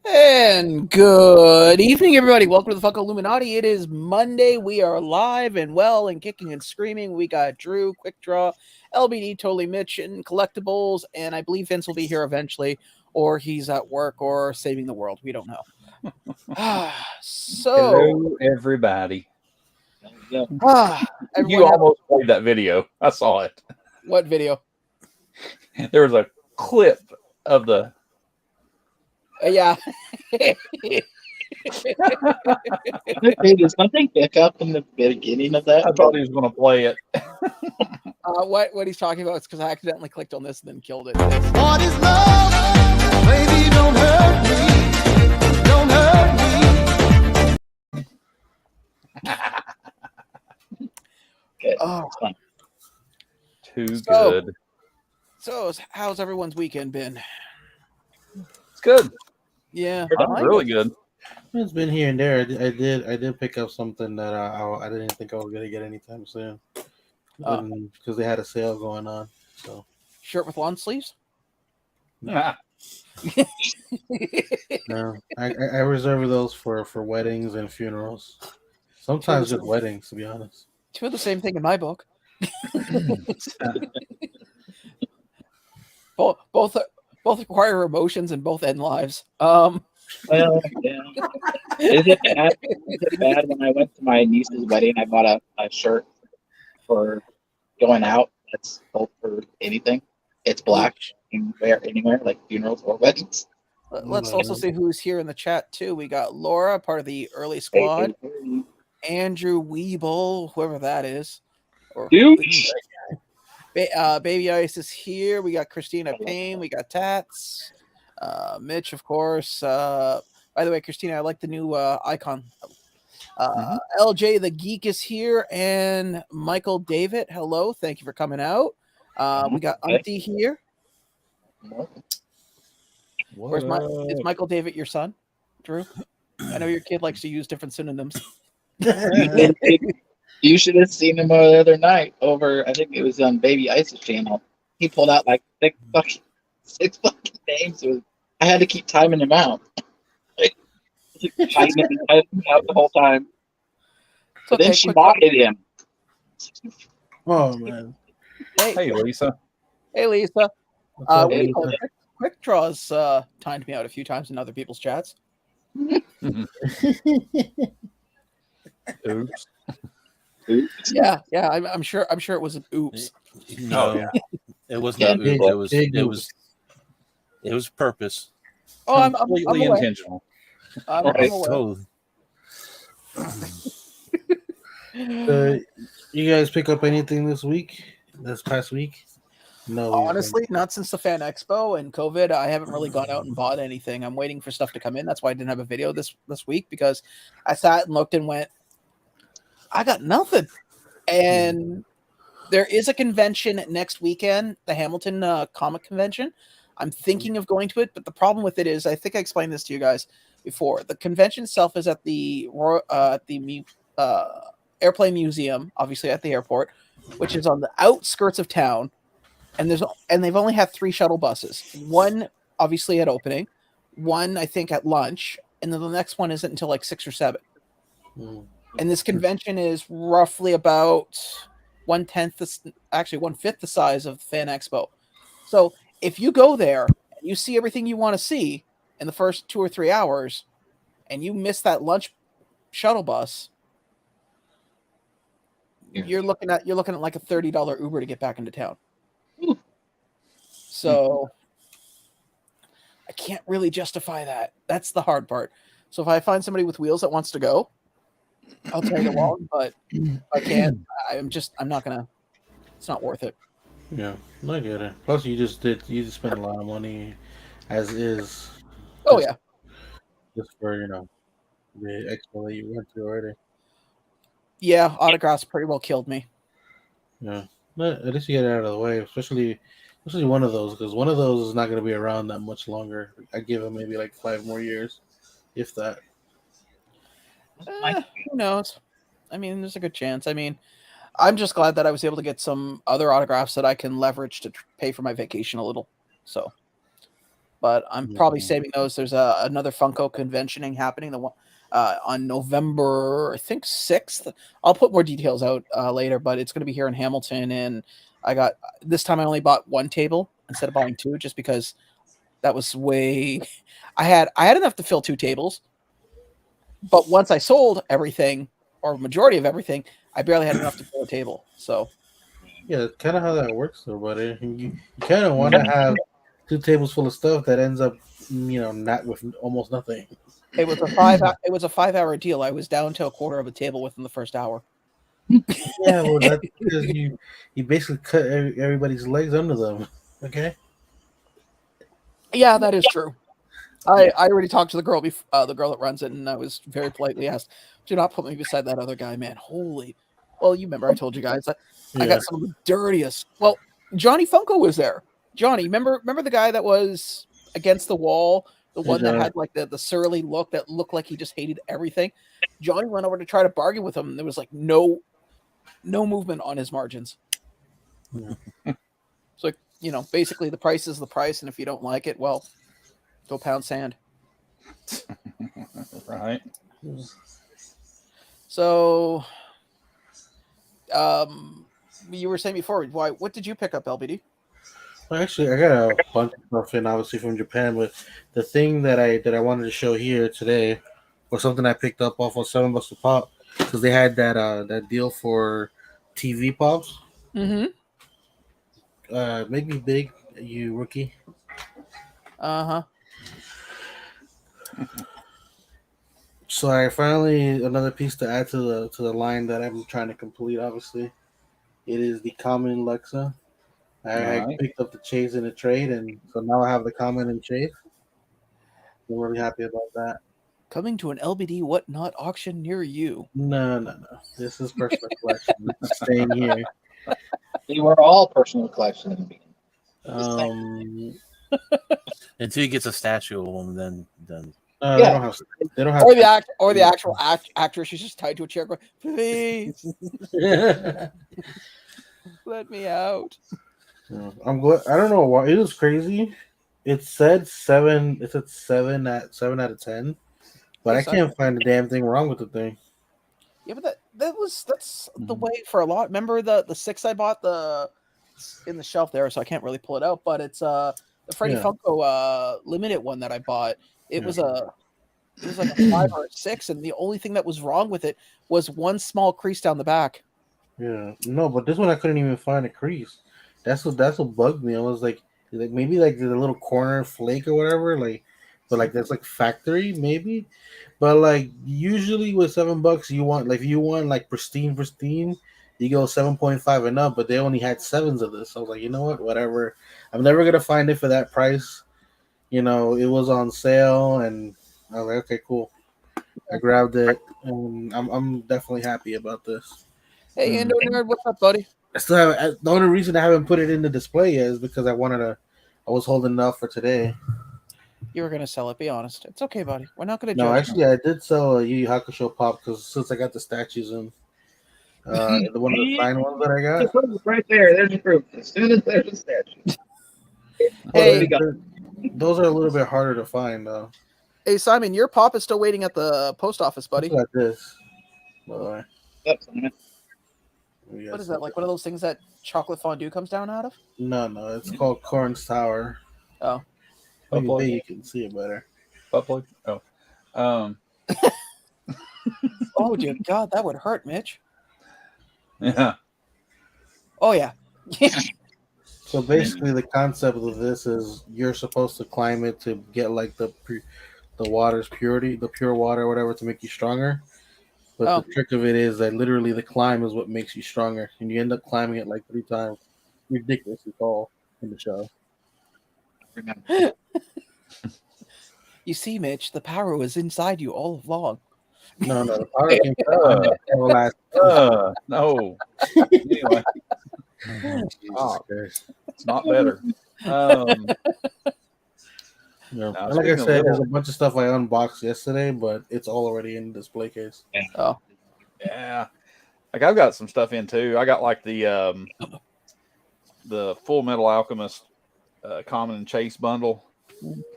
And good evening, everybody. Welcome to the Funko Illuminati. It is Monday. We are live and well and kicking and screaming. We got Drew, Quickdraw, LBD, Totally Mitchin, Collectibles, and I believe Vince will be here eventually, or he's at work or saving the world. We don't know. Hello, everybody. You almost played that video. I saw it. What video? There was a clip of the... Yeah. Hey, did something pick up in the beginning of that? I thought he was going to play it. What he's talking about is because I accidentally clicked on this and then killed it. What is love? Baby, don't hurt me. Don't hurt me. Good. Oh, Too good. So, how's everyone's weekend been? It's good. Yeah, Really good. It's been here and there. I did pick up something that I didn't think I was gonna get anytime soon, because they had a sale going on. So shirt with lawn sleeves? Nah. no, I reserve those for weddings and funerals. Sometimes just weddings, to be honest. Two of the same thing in my book. both require emotions and both end lives. Well, yeah. Is it bad when I went to my niece's wedding? I bought a shirt for going out. That's both for anything. It's black. You can wear anywhere, like funerals or weddings. Let's also see who's here in the chat too. We got Laura, part of the early squad. Hey. Andrew Weeble, whoever that is. Dude. Baby Ice is here. We got Christina Payne. We got Tats. Mitch, of course. By the way, Christina, I like the new icon. LJ the Geek is here, and Michael David. Hello, thank you for coming out. We got Auntie here. Is Michael David your son, Drew? I know your kid likes to use different synonyms. You should have seen him the other night over, I think it was on Baby Ice's channel. He pulled out like six fucking names. I had to keep timing him out. Timing him out the whole time. But then she mocked him. Oh man! Hey, Lisa. Hey, Lisa. Hey, Quickdraw's timed me out a few times in other people's chats. Oops. Yeah. I'm sure it was an oops. No, yeah. It was not. It was purpose. Oh, I'm Completely aware. intentional. I'm aware. Totally. You guys pick up anything this past week? No. Honestly, not since the Fan Expo and COVID. I haven't really gone out and bought anything. I'm waiting for stuff to come in. That's why I didn't have a video this week, because I sat and looked and went, I got nothing. And there is a convention next weekend, the Hamilton Comic Convention. I'm thinking of going to it, but the problem with it is, I think I explained this to you guys before. The convention itself is at the Airplane Museum, obviously at the airport, which is on the outskirts of town. And they've only had 3 shuttle buses. One obviously at opening, one I think at lunch, and then the next one isn't until like 6 or 7. And this convention is roughly about 1/5 the size of the Fan Expo. So if you go there and you see everything you want to see in the first 2 or 3 hours, and you miss that lunch shuttle bus, you're looking at like a $30 Uber to get back into town. So I can't really justify that. That's the hard part. So if I find somebody with wheels that wants to go, I'll tag along, but I can't. I'm not gonna. It's not worth it. Yeah, I get it. Plus, you just spent a lot of money, as is. Oh yeah. just for the expo that you went to already. Yeah, autographs pretty well killed me. Yeah, but at least you get it out of the way, especially one of those, because one of those is not going to be around that much longer. I give it maybe like 5 more years, if that. Who knows? I mean, there's a good chance. I mean, I'm just glad that I was able to get some other autographs that I can leverage to pay for my vacation a little. So, but I'm probably saving those. There's another Funko conventioning happening on November, I think 6th. I'll put more details out later, but it's going to be here in Hamilton. And this time I only bought one table instead of buying two, just because that was way. I had enough to fill 2 tables, but once I sold everything or majority of everything, I barely had enough to fill a table. So yeah, kind of how that works, though, buddy. You kind of want to have 2 tables full of stuff that ends up, not with almost nothing. it was a 5-hour deal. I was down to a quarter of a table within the first hour. Yeah, well, that's because you basically cut everybody's legs under them. Okay. Yeah, that is true. I already talked to the girl the girl that runs it, and I was very politely asked, "Do not put me beside that other guy, man." Holy, well, you remember I told you guys I got some of the dirtiest. Well, Johnny Funko was there. Johnny, remember the guy that was against the wall, the one that had like the surly look that looked like he just hated everything. Johnny went over to try to bargain with him, and there was like no movement on his margins. Yeah. It's like, basically the price is the price, and if you don't like it, well, go pound sand. Right. So, you were saying before, what did you pick up, LBD? Well, actually, I got a bunch of stuff in, obviously from Japan, but the thing that I wanted to show here today was something I picked up off of $7 a pop, because they had that deal for TV pops. Mm-hmm. Make me big, you rookie. Uh-huh. So I finally another piece to add to the line that I'm trying to complete. Obviously, it is the common Lexa. I picked up the chase in the trade, and so now I have the common and chase. I'm really happy about that. Coming to an LBD Whatnot auction near you. No. This is personal collection. It's staying here. They were all personal collection in the beginning. Until he gets a statue of him, then They don't have. They don't have. Or the actual actress. She's just tied to a chair, going, "Please, let me out." I'm glad. I don't know why it was crazy. It said 7. It said 7 out of 10, but I can't find a damn thing wrong with the thing. Yeah, but that's the way for a lot. Remember the 6 I bought in the shelf there, so I can't really pull it out. But it's the Freddy Funko limited one that I bought. It was like a 5 or a 6, and the only thing that was wrong with it was one small crease down the back. Yeah, no, but this one I couldn't even find a crease. That's what bugged me. I was like maybe like the little corner flake or whatever, but that's like factory maybe. But like usually with $7 you want if you want like pristine, you go 7.5 and up, but they only had 7s of this. I was like, you know what, whatever. I'm never gonna find it for that price. It was on sale, and I was like, okay, cool. I grabbed it, and I'm definitely happy about this. Hey, Endo Nerd, what's up, buddy? I still haven't. The only reason I haven't put it in the display yet is because I was holding enough for today. You were gonna sell it. Be honest. It's okay, buddy. We're not gonna. No, judge actually, I did sell a Yu Yu Hakusho pop because since I got the statues in, the one of the signed ones that I got. Right there. There's the proof. As soon as there's a statue. Hey, those are a little bit harder to find, though. Hey, Simon, your pop is still waiting at the post office, buddy. Look at this. By the way. Yep, Simon. What is that? Like one of those things that chocolate fondue comes down out of? No, it's called Corn's Tower. Oh. Maybe you can see it better. Butt plug? Oh. Oh, dear God, that would hurt, Mitch. Yeah. Oh, yeah. So basically, the concept of this is you're supposed to climb it to get like the water's purity, the pure water or whatever, to make you stronger. But the trick of it is that literally the climb is what makes you stronger, and you end up climbing it like 3 times. Ridiculously tall in the show. You see, Mitch, the power was inside you all along. No, the power came from the last. No. Anyway, Jesus Oh. Christ. it's not better. Yeah. Now, And like I speaking of said, there's little- a bunch of stuff I unboxed yesterday, but it's all already in the display case. Oh, Yeah, like I've got some stuff in too. I got like the Full Metal Alchemist Common and Chase bundle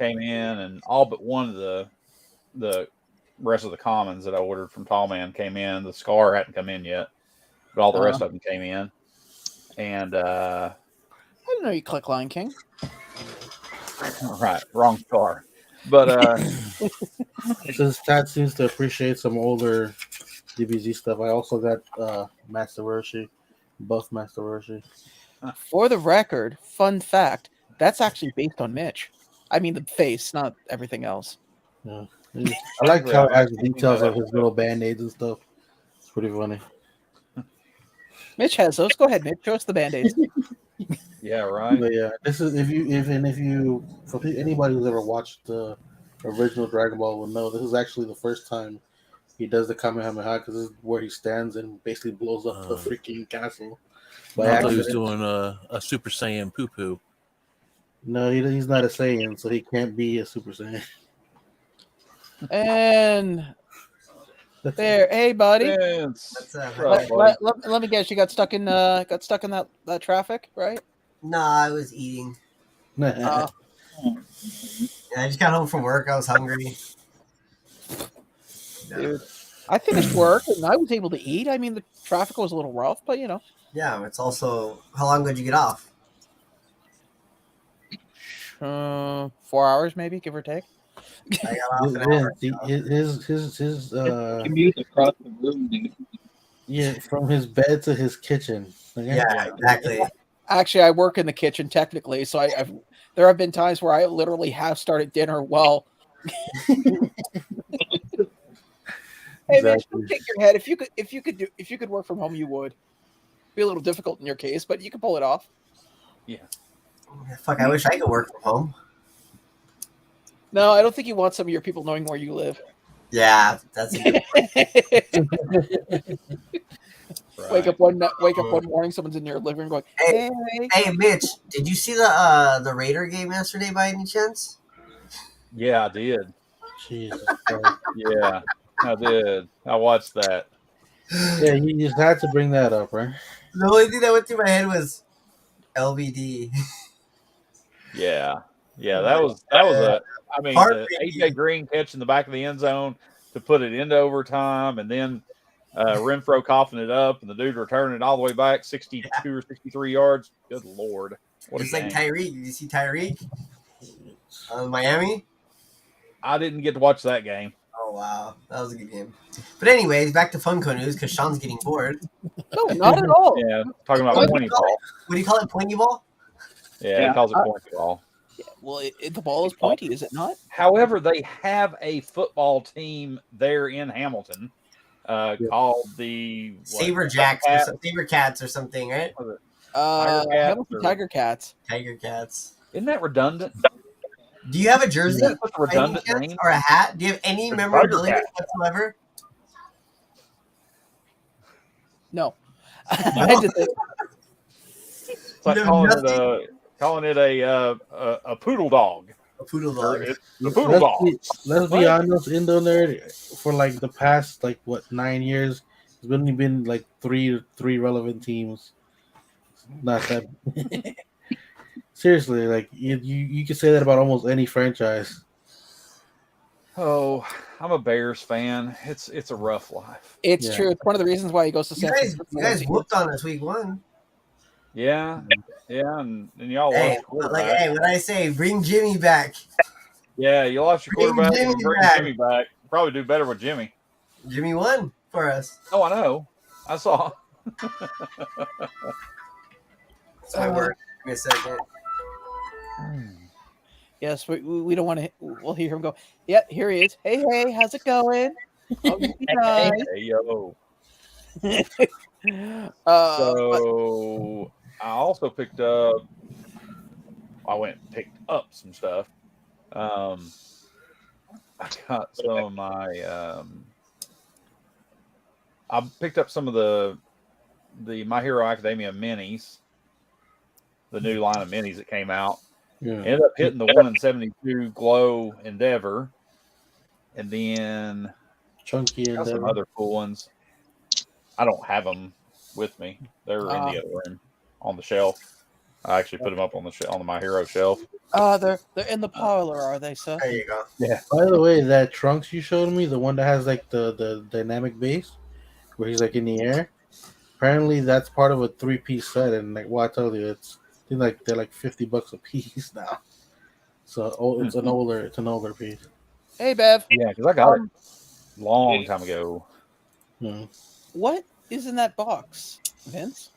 came in, and all but one of the rest of the commons that I ordered from Tall Man came in. The Scar hadn't come in yet, but all the rest of them came in. And I didn't know you collect Lion King. right, wrong Scar. But Since Tad seems to appreciate some older DBZ stuff, I also got Master Roshi, Buff Master Roshi. For the record, fun fact, that's actually based on Mitch. I mean, the face, not everything else. Yeah. I like how it has the details of his little band-aids and stuff. It's pretty funny. Mitch has those. Go ahead, Mitch. Show us the band-aids. yeah, right. But yeah, this is if you for anybody who's ever watched the original Dragon Ball will know this is actually the first time he does the Kamehameha because this is where he stands and basically blows up the freaking castle. By I thought he was accident. doing a Super Saiyan poo poo. No, he's not a Saiyan, so he can't be a Super Saiyan. And there, hey, buddy. It's, Let me guess. You got stuck in that traffic, right? Nah, I was eating. Uh, Yeah, I just got home from work. I was hungry. Dude, I finished work and I was able to eat. I mean, the traffic was a little rough, but you know. Yeah, it's also how long did you get off? 4 hours, maybe, give or take. I got off an hour. His Commute across the room, dude. yeah, from his bed to his kitchen. Yeah, exactly. Actually, I work in the kitchen technically, so there have been times where I literally have started dinner while. Hey, Mitch, don't shake your head. If you could work from home, you would. Be a little difficult in your case, but you can pull it off. Yeah. Fuck, I wish I could work from home. No, I don't think you want some of your people knowing where you live. Yeah, that's a good Wake up one morning, someone's in your living room going, "Hey, Hey, Mitch, did you see the Raider game yesterday by any chance? Yeah, I did. Jesus Christ. Yeah, I did. I watched that. Yeah, you just had to bring that up, right? The only thing that went through my head was LBD. Yeah, that was a. I mean, the Heartbreaking. AJ Green catch in the back of the end zone to put it into overtime, and then Renfro coughing it up, and the dude returning it all the way back 62 or 63 yards. Good Lord. What Just a like game. Tyreek. Did you see Tyreek? Miami? I didn't get to watch that game. Oh, wow. That was a good game. But anyways, back to Funko news because Sean's getting bored. no, not at all." Yeah, talking about What do pointy you call ball. What do you call it? Pointy ball? Yeah, he calls it pointy ball. Yeah, well, the ball is pointy, is it not? However, they have a football team there in Hamilton called the Saber Jacks or Saber Cats or something, right? Tiger Cats Hamilton or- Tiger Cats. Tiger Cats. Isn't that redundant? Do you have a jersey Isn't that such a by any redundant chance, name? or a hat? Do you have any Tiger memorabilia Cat. whatsoever? No, I had to think. It's like No, calling it a poodle dog. A poodle Or dog. it's the poodle dog. Let's be honest, in there for like the past 9 years, there's only been like three relevant teams. Not that. Seriously, like you could say that about almost any franchise. Oh, I'm a Bears fan. It's a rough life. It's Yeah. true. It's one of the reasons why he goes to You San guys, Francisco. whooped on us week 1. Yeah, and y'all Hey, lost your quarterback. hey, what I say, bring Jimmy back. Yeah, you lost your Bring quarterback. Jimmy and bring back. Jimmy back. Probably do better with Jimmy. Jimmy won for us. Oh, I know. I saw. That's my word. Give me a second. Yes, we don't want to. We'll hear him go. Yeah, here he is. Hey, how's it going? Oh, you guys. Hey, yo. But- So I also picked up. I went and picked up some stuff. I got some of my. I picked up some of the My Hero Academia minis, the new line of minis that came out. Yeah. Ended up hitting the 1 in 72 Glow Endeavor, and then Chunky got some Endeavor. other cool ones. I don't have them with me. They're in the other room on the shelf. I actually put them up on the My Hero shelf. They're in the parlor, are they, sir? There you go. Yeah. By the way, that Trunks you showed me, the one that has like the dynamic base, where he's like in the air. Apparently, that's part of a 3-piece set, and like, well, I told you, I think like they're like $50 a piece now. So it's an older piece. Hey, Bev. Yeah, because I got it long time ago. Yeah. What is in that box, Vince?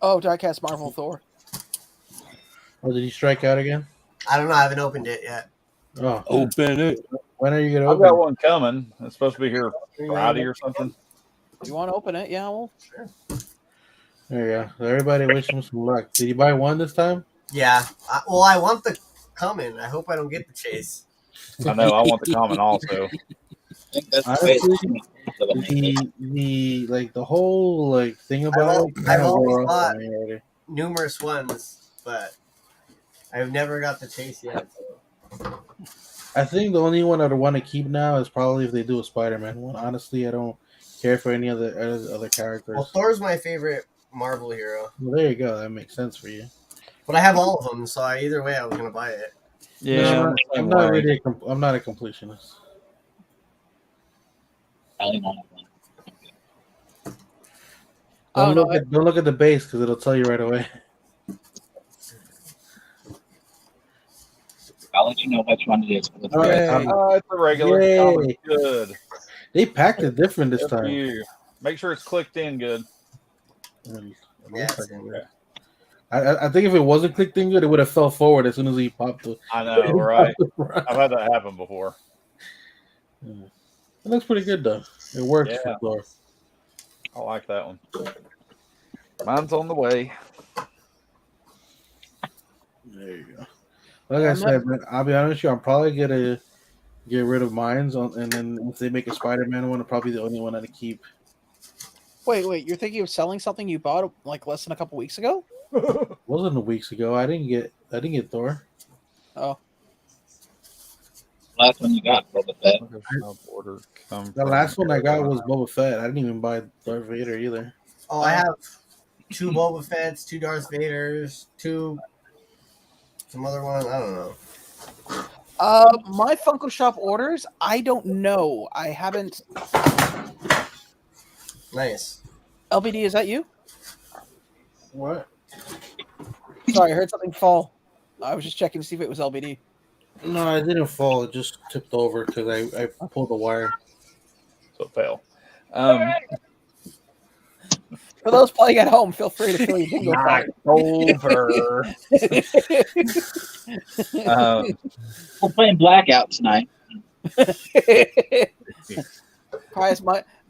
Oh, Diecast Marvel Thor. Oh, did he strike out again? I don't know. I haven't opened it yet. Oh, Open it. when are you gonna I've open? got one coming. It's supposed to be here Friday or something. You want to open it? Yeah, well, There you go. So everybody wish him some luck. Did you buy one this time? Yeah. I want the coming. I hope I don't get the chase. I know. I want the common also. I think that's the way Honestly, it's the whole like thing about it. I've kinda always wore off thought- on me already. Numerous ones, but I've never got the chase yet. So. I think the only one I'd want to keep now is probably if they do a Spider-Man one. Honestly, I don't care for any other characters. Well, Thor's my favorite Marvel hero, Well, there you go. That makes sense for you. but I have all of them, so either way, I was gonna buy it. Yeah, I'm not really. I'm not a completionist. probably one of them. Oh, no, Don't look at the base because it'll tell you right away. I'll let you know which one it is. All right, it's a regular. Yay. Common. Good. they packed it different this Good for time. you. Make sure it's clicked in good. Yeah, it's in there. I think if it wasn't clicked in good, it would have fell forward as soon as he popped it. I know, right? I've had that happen before. It looks pretty good though. It works Yeah. for Thor. I like that one. Mine's on the way. There you go. Like I said, man, I'll be honest with you, I'm probably gonna get rid of mines and then if they make a Spider-Man one, it'll probably be the only one I'd keep. wait. You're thinking of selling something you bought like less than a couple weeks ago? Wasn't weeks ago. I didn't get Thor. Oh, Last one you got, Boba Fett. The last one I got was Boba Fett. I didn't even buy Darth Vader either. Oh, I have 2 Boba Fett's, 2 Darth Vaders, 2 some other one. I don't know. my Funko Shop orders. I don't know. I haven't. Nice. LBD, is that you? What? Sorry, I heard something fall. I was just checking to see if it was LBD. No, it didn't fall. It just tipped over because I pulled the wire. So it fell. For those playing at home, feel free to fill your bingo card. Over. We're playing Blackout tonight.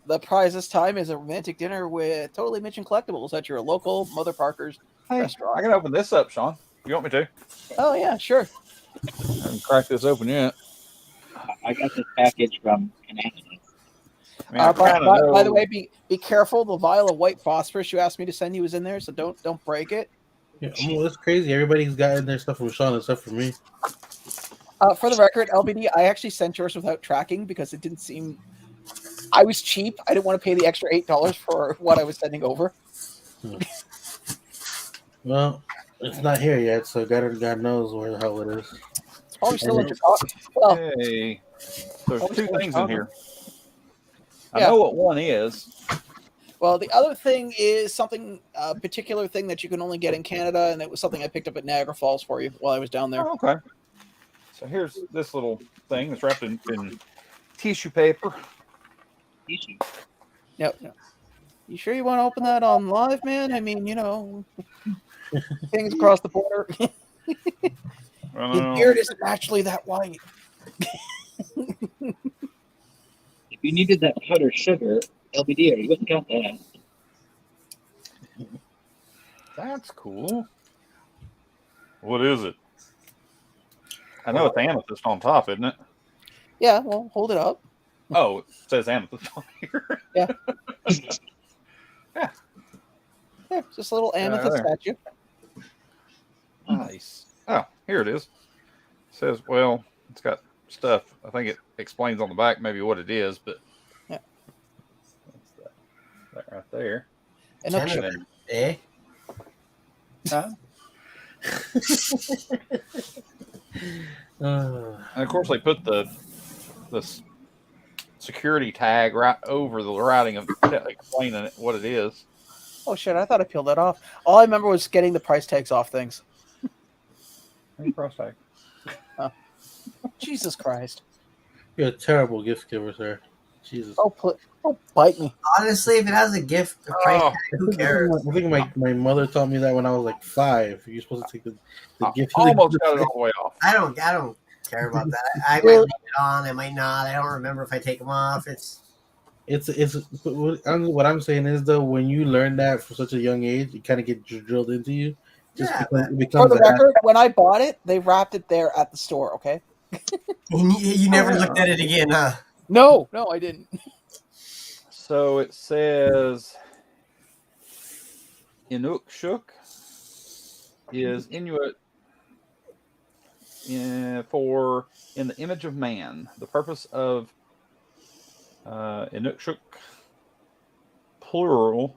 The prize this time is a romantic dinner with Totally Mitchin Collectibles at your local Mother Parker's restaurant. I can open this up, Sean. You want me to? Oh yeah, sure. I haven't cracked this open yet. I got this package from Canada. I mean, I kinda By the know- way, be careful. The vial of white phosphorus you asked me to send you is in there, so don't break it. Yeah, that's crazy. Everybody's gotten their stuff from Sean except for me. For the record, LBD, I actually sent yours without tracking because it didn't seem. I was cheap. I didn't want to pay the extra $8 for what I was sending over. Well, it's not here yet, so God knows where the hell it is. It's probably still in your car. Well, Hey, there's Oh, 2 it's things in common. here. I Yeah. know what one is. well, the other thing is something, a particular thing that you can only get in Canada, and it was something I picked up at Niagara Falls for you while I was down there. Oh, okay. So here's this little thing that's wrapped in tissue paper. No. You sure you want to open that on live, man? I mean, things across the border. I don't His know. beard isn't naturally that white. If you needed that powdered sugar, LBD, you wouldn't got that. That's cool. What is it? I know it's amethyst on top, isn't it? Yeah, well, hold it up. Oh, it says amethyst on here. Yeah. Yeah. Yeah, just a little amethyst there. statue. Nice. Oh, here it is. It says, well, it's got stuff. I think it explains on the back maybe what it is, but yeah, that's that right there. And Canada, eh? Huh? And of course, they put the security tag right over the writing of explaining what it is. oh shit! I thought I peeled that off. All I remember was getting the price tags off things. Any price tag? Jesus Christ! You're a terrible gift giver, sir. Jesus. Oh, bite me! Honestly, if it has a gift, a price tag, who cares? I think my mother taught me that when I was like 5. You're supposed to take the gift. Almost got it all the way off. I don't care about that. I might leave it on. I might not. I don't remember if I take them off. It's what I'm saying is though, when you learn that from such a young age, it kind of gets drilled into you. Yeah, It For becomes the record, when I bought it, they wrapped it there at the store. Okay. you never looked at it again, huh? No, I didn't. So it says Inukshuk is Inuit for in the image of man. The purpose of Inukshuk plural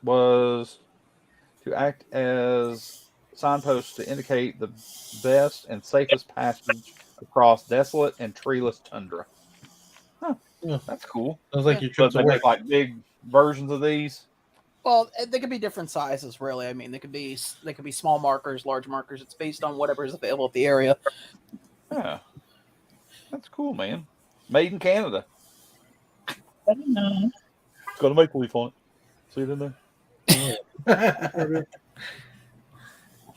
was to act as signposts to indicate the best and safest passage across desolate and treeless tundra. Huh, Yeah. that's cool. Sounds like your But trip they to make work. like big versions of these. Well, they could be different sizes, really. I mean, they could be small markers, large markers. It's based on whatever is available at the area. Yeah, that's cool, man. Made in Canada. I don't know. It's got a maple leaf on it. See it in there?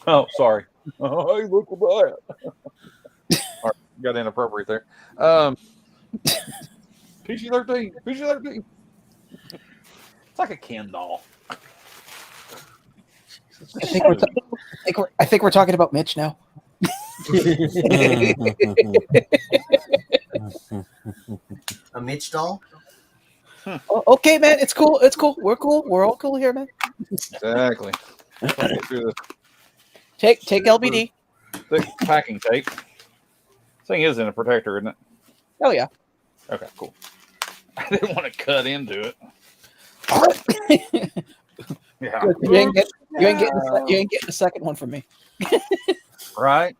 Oh, sorry. Oh, hey, look at that. All right, got inappropriate there. PG-13. PG-13. It's like a Ken doll. I think we're talking about Mitch now. A Mitch doll? Oh, okay, man. It's cool. It's cool. We're cool. We're all cool here, man. Exactly. Let's get through this Take LBD. thick packing tape. Thing is in a protector, isn't it? Oh yeah. Okay, cool. I didn't want to cut into it. Yeah. You ain't getting the second one from me. Right?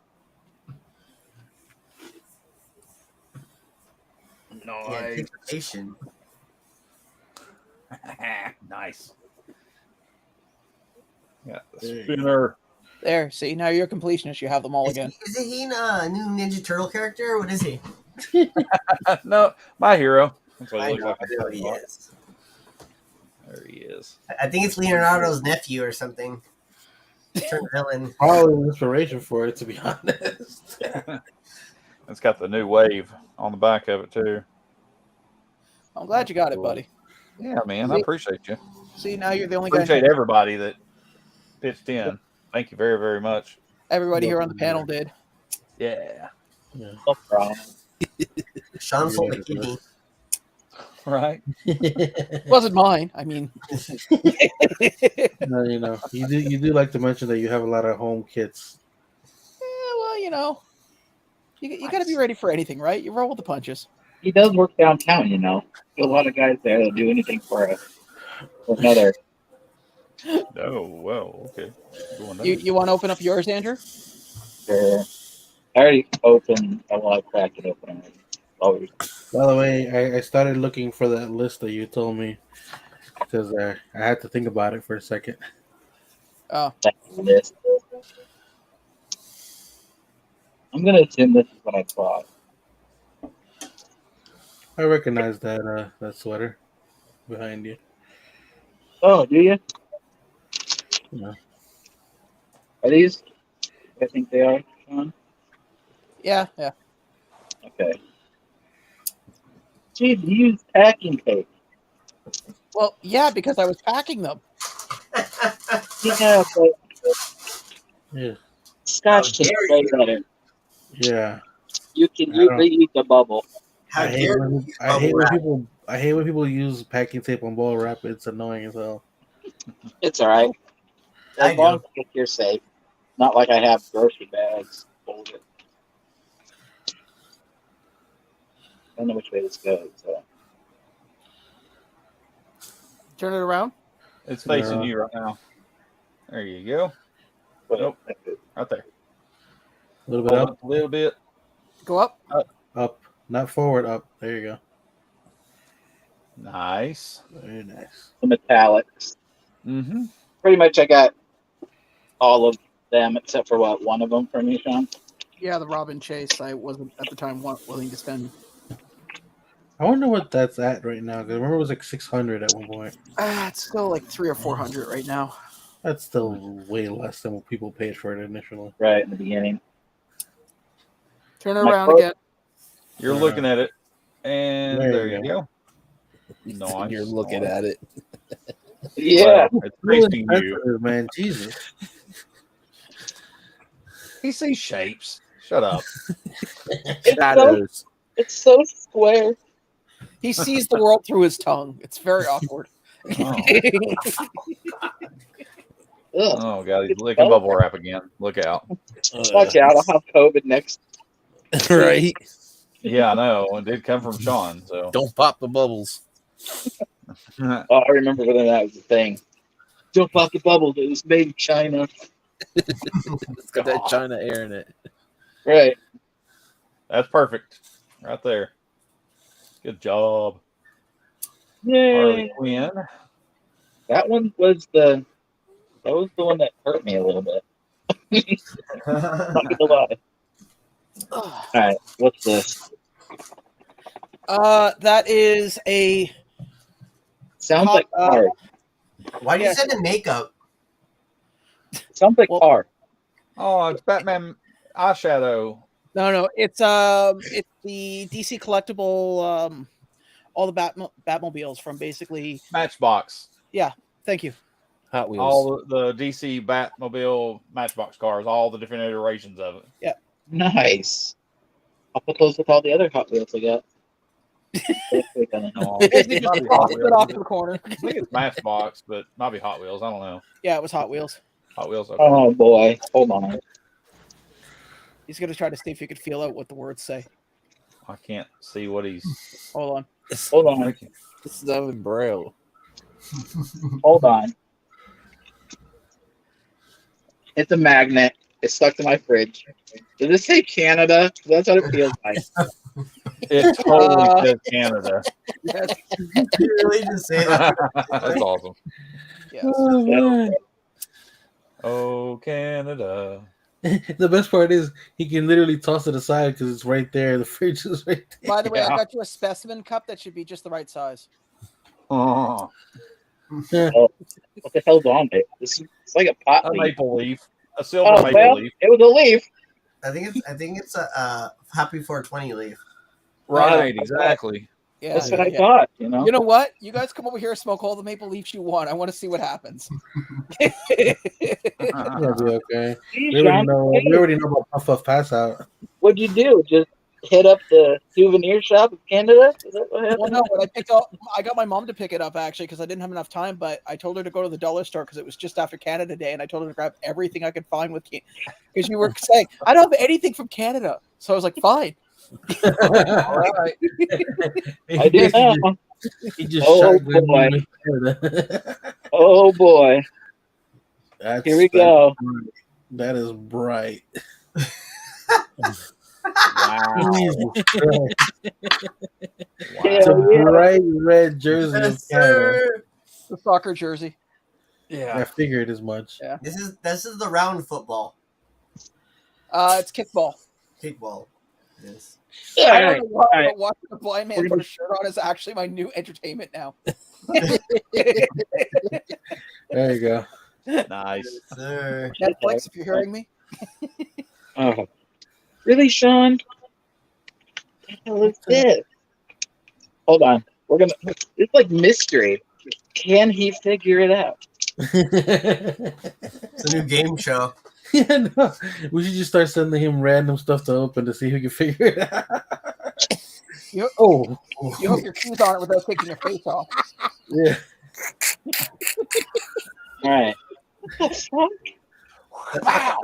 The Nice. anticipation. Nice. Yeah, the spinner. There. See, now you're a completionist. You have them all again. Is he a new Ninja Turtle character? What is he? No, my hero. That's what I he looks know like. who he is. There he is. I think it's Leonardo's nephew or something. Turned villain. Probably an inspiration for it, to be honest. It's got the new wave on the back of it too. I'm glad you got it, buddy. Yeah, man, I appreciate you. See, now you're the only guy. Appreciate everybody that pitched in. Thank you very, very much. Everybody here on the panel did. Yeah. Yeah. No problem. Sean sold a kidney. Right. Wasn't mine. I mean, No, you do like to mention that you have a lot of home kits. well, you got to be ready for anything, right? You roll with the punches. He does work downtown, There's a lot of guys there that do anything for another. Oh, well, okay. You want to open up yours, Andrew? Sure. I already opened. I cracked it open. Always. By the way, I started looking for that list that you told me because I had to think about it for a second. Oh, This. I'm gonna assume this is what I bought. I recognize that sweater behind you. Oh, do you? Yeah. Are these? I think they are, Sean. yeah. Okay. Gee, you use packing tape. Well, yeah, because I was packing them. Yeah, but Yeah. Scotch How tastes dare way you. better. Yeah. You can I don't- reheat the bubble. How I hate dare when you use I hate bubble when wrap? people use packing tape on bubble wrap. It's annoying as hell. It's all right. I As long do. as you're safe. Not like I have grocery bags. Folded. I don't know which way this goes. So. Turn it around. It's facing Yeah. you right now. There you go. Wait, Nope. Right there. A little bit Hold up, up a little bit. Go up. up, not forward, up. There you go. Nice. Very nice. the metallics. Mm-hmm. Pretty much I got all of them except for one of them from you, Sean? Yeah, the Robin Chase. I wasn't at the time willing to spend. I wonder what that's at right now. Because I remember it was like 600 at one point. It's still like 300 or 400 right now. That's still way less than what people paid for it initially. Right in the beginning. Turn it My around quote- again. You're Yeah. looking at it. And There there you you go. Nice. You're looking at it. Yeah. Well, it's facing you. Expensive, man. Jesus. He sees shapes. Shut up. Shadows. It's so square. He sees the world through his tongue. It's very awkward. Oh, Ugh. oh God, he's licking bubble wrap again. Look out. Watch out, I'll have COVID next. Right? Yeah, I know. It did come from Sean. So Don't pop the bubbles. Oh, I remember when that was the thing. Don't pop the bubble. It was made in China. It's got that China air in it. Right. that's perfect. Right there. Good job. Yay. Harley Quinn. That one was the one that hurt me a little bit. Not gonna lie. All right, what's this? That is a Sounds Hot- like car. Why do you Yeah. send in makeup? Sounds like Well- car. Oh, it's Batman eyeshadow. no. It's the DC collectible. All the Batmobiles from basically. Matchbox. Thank you. Hot Wheels. All the DC Batmobile Matchbox cars, all the different iterations of it. Nice. I'll put those with all the other Hot Wheels I got. Oh, Basically just might be toss Hot it off Wheels. to the corner. I think it's Matchbox, but might be Hot Wheels. I don't know. Yeah, it was Hot Wheels. Hot Wheels. Okay. Oh boy, hold on. He's gonna try to see if he could feel out what the words say. I can't see what he's. Hold on. Hold on. This is in Braille. Hold on. It's a magnet. It's stuck to my fridge. Does it say Canada? That's what it feels like. It totally says Canada. Yes. You really just say that? That's awesome. Yes. Oh, Canada. The best part is he can literally toss it aside because it's right there. The fridge is right there. By the way, I Yeah. got you a specimen cup that should be just the right size. Oh, What the hell's on it? It's like a pot a leaf. maple leaf. A silver Oh, maple well, leaf. it was a leaf. I think it's a happy 420 leaf. Right, exactly. Yeah. That's what yeah, I yeah. thought, you know? You know what? You guys come over here and smoke all the maple leaves you want. I want to see what happens. It'll be okay. Hey, We already Sean, know. hey, We already know about Puff Puff Pass Out. what'd you do? Just hit up the souvenir shop of Canada? Is that what Well, happened? no, but I got my mom to pick it up actually because I didn't have enough time. But I told her to go to the dollar store because it was just after Canada Day, and I told her to grab everything I could find with because you were saying I don't have anything from Canada, so I was like, fine. All right. I did now. He just Oh, shotgunned boy. him in Canada. Oh boy. That's, Here we go. That is bright. Wow. Jesus Christ. Yeah. It's a bright red jersey of Yes, Canada. sir. The soccer jersey. I figured as much. Yeah. This is the round football. It's kickball. Kickball. Yes. I All don't right. know why, all right. but watching a blind man We're put a shirt on is actually my new entertainment now. There you go. Nice. Yes, sir. Netflix, if you're hearing me. Oh. Really, Sean? What the hell is this? Hold on. It's like mystery. Can he figure it out? It's a new game show. Yeah, no. We should just start sending him random stuff to open to see if he can figure it out. You, Oh, you hook your keys on it without taking your face off. yeah. All right. What the fuck? Wow.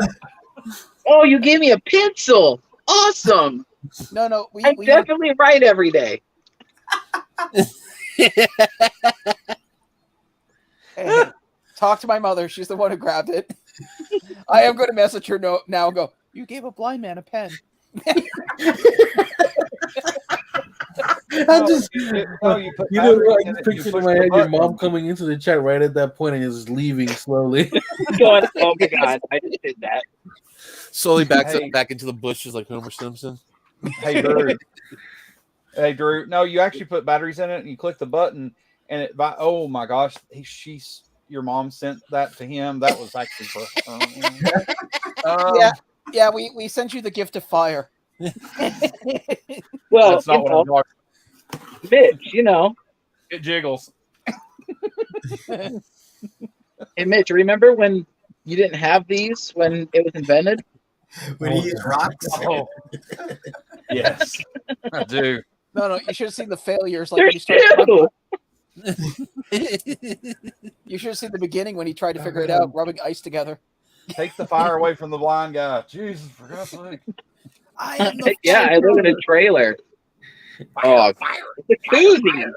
Oh, you gave me a pencil. Awesome. No, I'm we definitely right every day. hey, talk to my mother. She's the one who grabbed it. I am going to message her now and go, you gave a blind man a pen. I just, you put you know batteries what? I in just it, you pictured in push my the head your button. mom coming into the chat right at that point and just leaving slowly. Going, oh my god, I just did that. Slowly back Hey. back into the bushes like Homer Simpson. Hey Drew. Hey Drew. No, you actually put batteries in it and you click the button and it. Oh my gosh, your mom sent that to him. That was actually for Yeah, we sent you the gift of fire. Well, That's not what I'm talking. Mitch, you know. It jiggles. Hey, Mitch, remember when you didn't have these when it was invented? When he used rocks. Oh, yes, I do. No, you should have seen the failures. Like when There's he started. two. You should have seen the beginning when he tried to figure it out, rubbing ice together. Take the fire away from the blind guy. Jesus, for God's sake. I am the Yeah, I live in a trailer. Oh, it's a koozie.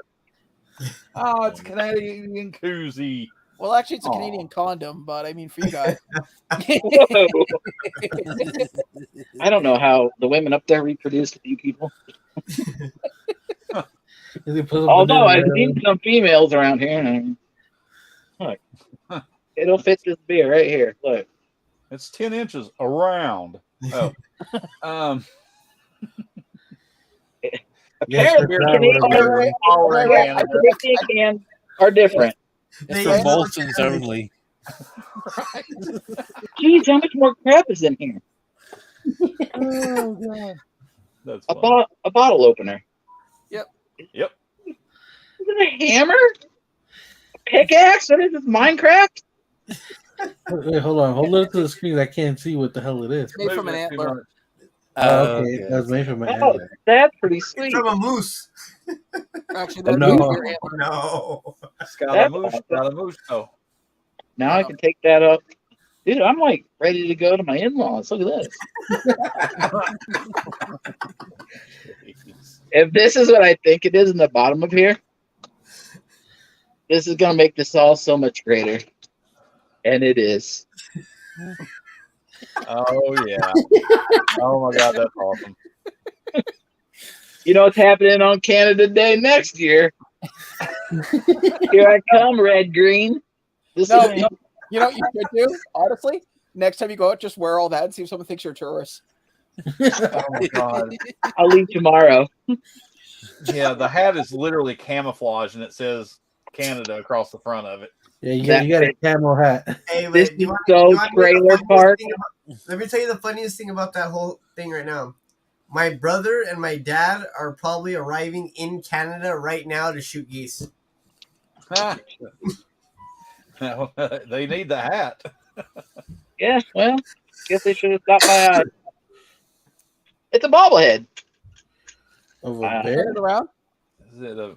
Oh, it's Canadian koozie. Well, actually, it's a Aw. Canadian condom, but I mean, for you guys. Whoa. I don't know how the women up there reproduce with you people. Although I've seen some females around here. And look, it'll fit this beer right here. Look. It's 10 inches around. Oh. Apparently, Canadian cans are different. It's for Molson's only. Geez, how much more crap is in here? Oh god. That's a bottle opener. Yep. Is it a hammer? A pickaxe? What is this, Minecraft? Wait, hold on. Hold it to the screen. I can't see what the hell it is. Made from an antler. Okay, that's made from an antler. That's pretty sweet. From a moose. Actually, Oh, that's no. your antler. No. Oh. Now I can take that up. Dude, I'm like ready to go to my in-laws. Look at this. If this is what I think it is in the bottom of here, this is going to make this all so much greater. And it is. Oh, yeah. Oh, my God, that's awesome. You know what's happening on Canada Day next year? Here I come, red green. You know what you should do? Honestly, next time you go out, just wear all that and see if someone thinks you're a tourist. Oh, my God. I'll leave tomorrow. Yeah, the hat is literally camouflage, and it says Canada across the front of it. Yeah, you got a camel hat. Hey, wait, This do is you want so you want trailer the funniest park. thing let me tell you the funniest thing about that whole thing right now. My brother and my dad are probably arriving in Canada right now to shoot geese. No, they need the hat. Yeah, well, guess they should have stopped by. It's a bobblehead. Of a Wow. bear? Turn it around. Is it a?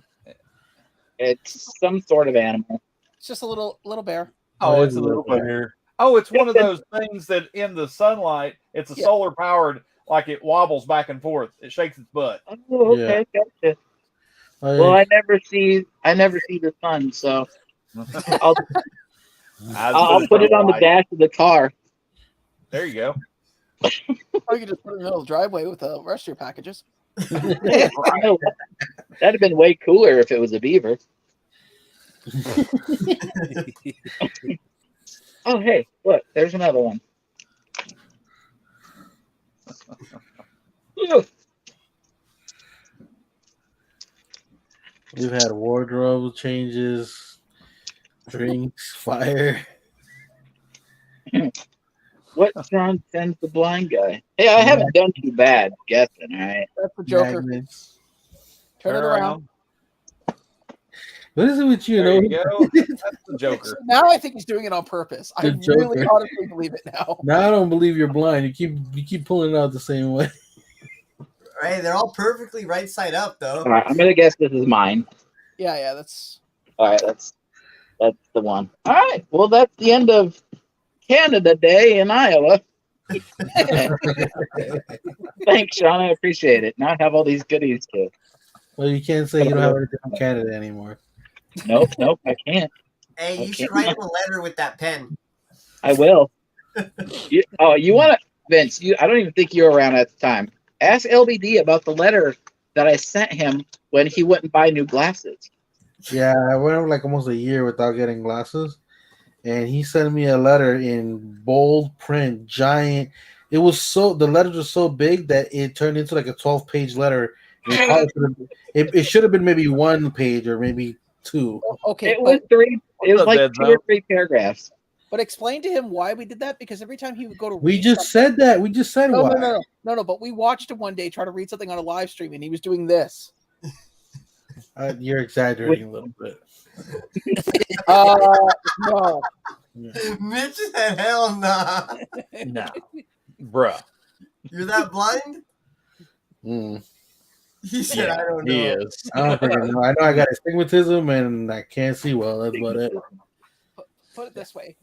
It's some sort of animal. It's just a little bear. Oh, it's a little bear. Oh, it's one of those things that in the sunlight, it's a Yeah. solar powered, like it wobbles back and forth. It shakes its butt. Oh, okay, gotcha. Oh, Well, yeah. I never see the sun, so I'll put it on the dash of the car. There you go. Or you can just put it in the middle of the driveway with the rest of your packages. That'd have been way cooler if it was a beaver. Oh, hey, look, there's another one. Ooh. We've had wardrobe changes, drinks, fire. What sound sends the blind guy? Hey, I haven't done too bad guessing, all right? That's the Joker. Magnets. Turn it around. What is it with you? There know? you go. That's the Joker. Now I think he's doing it on purpose. I The really Joker. honestly believe it now. Now I don't believe you're blind. You keep pulling it out the same way. Right, they're all perfectly right side up though. All right, I'm gonna guess this is mine. Yeah, that's All right, that's the one. All right, well that's the end of Canada Day in Iowa. Thanks, Sean. I appreciate it. Now I have all these goodies too. Well, you can't say you don't have anything from Canada anymore. Nope, I can't. Hey, you should write him a letter with that pen. I will. You want to, Vince? I don't even think you were around at the time. Ask LBD about the letter that I sent him when he wouldn't buy new glasses. Yeah, I went like almost a year without getting glasses, and he sent me a letter in bold print, giant. It was the letters were so big that it turned into like a 12-page letter. It should have been maybe 1 page or maybe 2. okay. It was 3. It was like 2 or 3 paragraphs. But explain to him why we did that, because every time he would go to We read just said that. We just said why. No. But we watched him one day try to read something on a live stream, and he was doing this. You're exaggerating a little bit. No. Mitch said, "Hell nah." No, bruh. You're that blind? Mm. He said, Yeah, "I don't know." he is. I don't think I know. I know I got astigmatism and I can't see well. That's about it. Put it this way: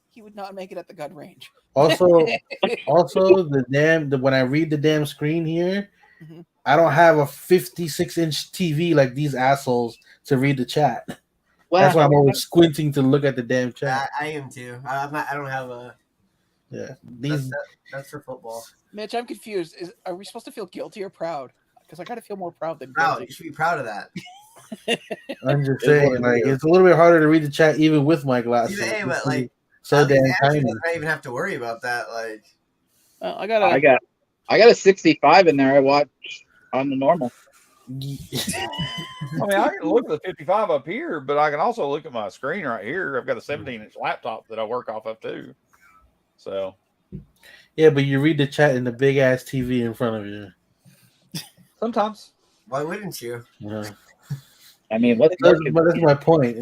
he would not make it at the gun range. Also, when I read the damn screen here, Mhm. I don't have a 56-inch TV like these assholes to read the chat. Wow. That's why I'm always squinting to look at the damn chat. I am too. I'm not. I don't have a. Yeah, That's for football. Mitch, I'm confused. Are we supposed to feel guilty or proud? Because I gotta feel more proud than Proud. guilty. You should be proud of that. I'm just saying, like it's a little bit harder to read the chat even with my glasses. Even, hey, but like, so at least damn Andrew tiny. doesn't even have to worry about that. Like, I got a 65 in there. I watch on the normal. I mean, I can look at the 55 up here, but I can also look at my screen right here. I've got a 17-inch laptop that I work off of too. So, Yeah, but you read the chat in the big ass TV in front of you. sometimes. why wouldn't you? Yeah. I mean, what's That's my point.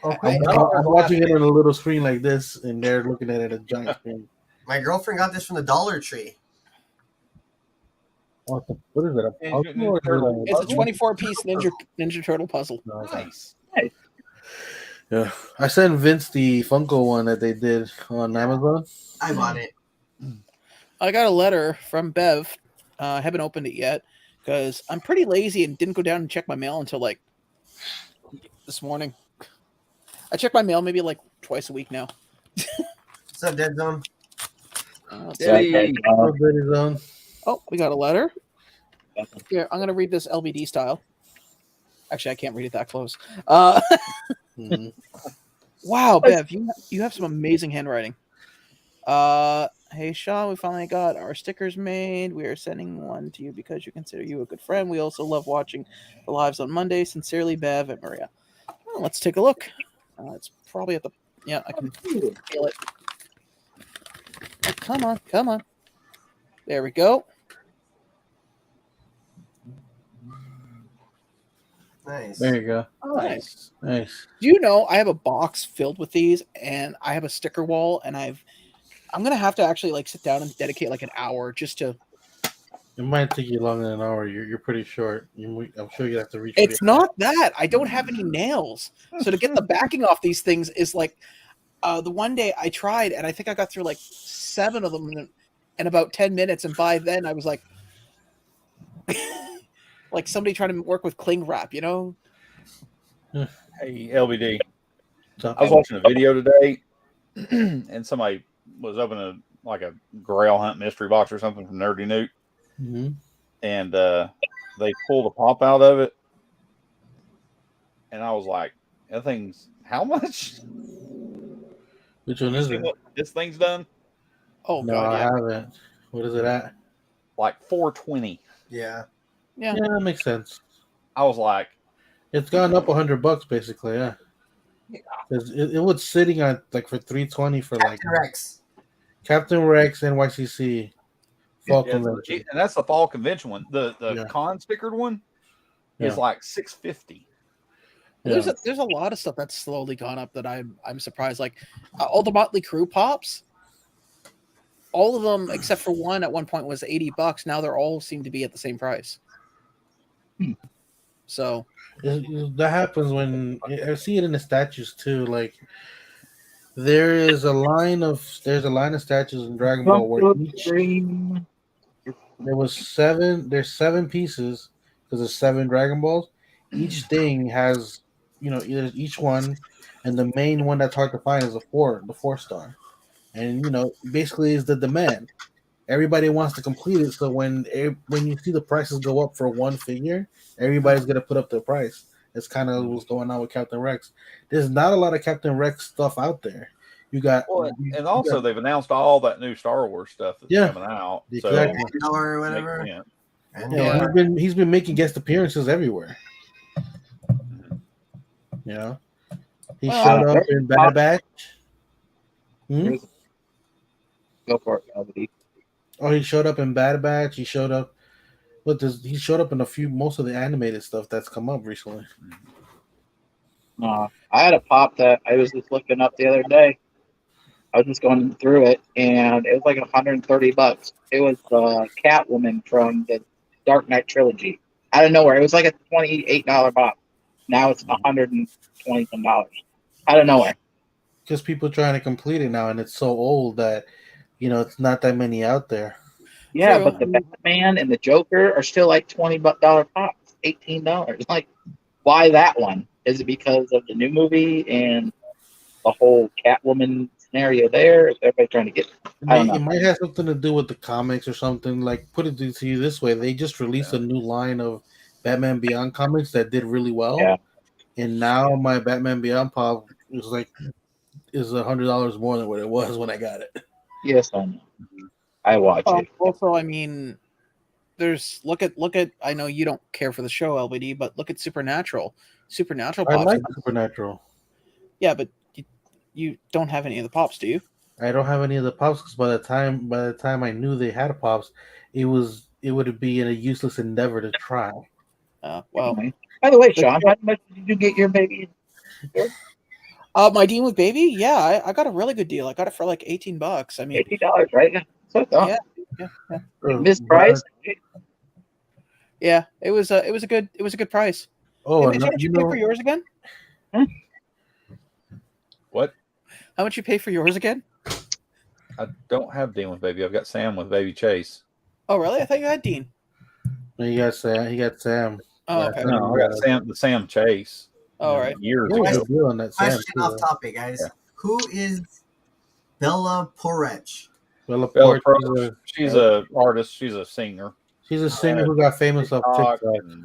Okay. I'm watching it on a little screen like this, and they're looking at it at a giant screen. My girlfriend got this from the Dollar Tree. What is it? A puzzle or is it It's a 24-piece Ninja Turtle puzzle. No, it's not. Nice. Yeah, I sent Vince the Funko one that they did on Amazon. I bought it. I got a letter from Bev. I haven't opened it yet because I'm pretty lazy and didn't go down and check my mail until like this morning. I check my mail maybe like twice a week now. What's up, Dead Zone? Oh, we got a letter. Here, I'm going to read this LBD style. Actually, I can't read it that close. Wow, Bev, you have some amazing handwriting. Hey, Sean, we finally got our stickers made. We are sending one to you because you consider you a good friend. We also love watching the lives on Monday. Sincerely, Bev and Maria. Well, let's take a look. It's probably at the... Yeah, I can feel it. Oh, come on. There we go. Nice. There you go. Nice. Nice. Do you know I have a box filled with these, and I have a sticker wall, and I'm gonna have to actually like sit down and dedicate like an hour just to. It might take you longer than an hour. You're pretty short. I'm sure you have to reach. It's not that I don't have any nails, so to get the backing off these things is like the one day I tried, and I think I got through like 7 of them in about 10 minutes, and by then I was like. Like somebody trying to work with cling wrap, you know? Hey, LBD. I was watching a video today, and somebody was opening a Grail Hunt mystery box or something from Nerdy Newt, and they pulled a pop out of it, and I was like, "That thing's how much?" Which one is it? What this thing's done? Oh No, God, I haven't. What is it at? Like 420. Yeah. Yeah, that makes sense. I was like, It's gone up $100 basically. Yeah. It was sitting at like for 320 for like Rex. Captain Rex NYCC fall convention. and that's the fall convention one. The con stickered one is like $650. Yeah. There's a lot of stuff that's slowly gone up that I'm surprised. Like all the Motley Crue pops, all of them except for one at one point was $80. Now they're all seem to be at the same price. So That happens when I see it in the statues too. Like there's a line of statues in Dragon Ball where each there's 7 pieces because there's 7 Dragon Balls. Each thing has either each one, and the main one that's hard to find is the 4 star, and basically is the demand. Everybody wants to complete it, so when you see the prices go up for one figure, everybody's gonna put up the price. That's kind of what's going on with Captain Rex. There's not a lot of Captain Rex stuff out there. You got, and also they've announced all that new Star Wars stuff that's coming out. Exactly. So or whatever. He's been making guest appearances everywhere. He showed up in Bad Batch. Go for it, LBD. Oh, he showed up in Bad Batch. He showed up. He showed up in most of the animated stuff that's come up recently. I had a pop that I was just looking up the other day. I was just going through it, and it was like $130. It was Catwoman from the Dark Knight trilogy. Out of nowhere, it was like a $28 pop. Now it's $120 out of nowhere. Because people are trying to complete it now, and it's so old that it's not that many out there. Yeah, but the Batman and the Joker are still like $20 pops, $18. Like, why that one? Is it because of the new movie and the whole Catwoman scenario there? Is everybody trying to get? I don't know. It might have something to do with the comics or something. Like, put it to you this way: they just released a new line of Batman Beyond comics that did really well, and now my Batman Beyond pop is $100 more than what it was when I got it. Yes, I know. I watch it. Also, I mean, there's look at. I know you don't care for the show, LBD, but look at Supernatural. Supernatural. I Pops like Supernatural. Yeah, but you don't have any of the pops, do you? I don't have any of the pops because by the time I knew they had pops, it would be a useless endeavor to try. Well. By the way, Sean, how much did you get your baby? My Dean with Baby, yeah, I got a really good deal. I got it for like $18. I mean, $80, right? So yeah. Mispriced. Yeah, it was a good price. Oh, hey, Mitch, how much you pay for yours again? What? How much you pay for yours again? I don't have Dean with Baby. I've got Sam with Baby Chase. Oh, really? I thought you had Dean. No, he got Sam. Oh, okay. No, I got Sam Chase. All right. Years ago. Question off topic, guys. Yeah. Who is Bella Porech? Bella Porech. She's an artist. She's a singer. She's a singer who got famous off TikTok.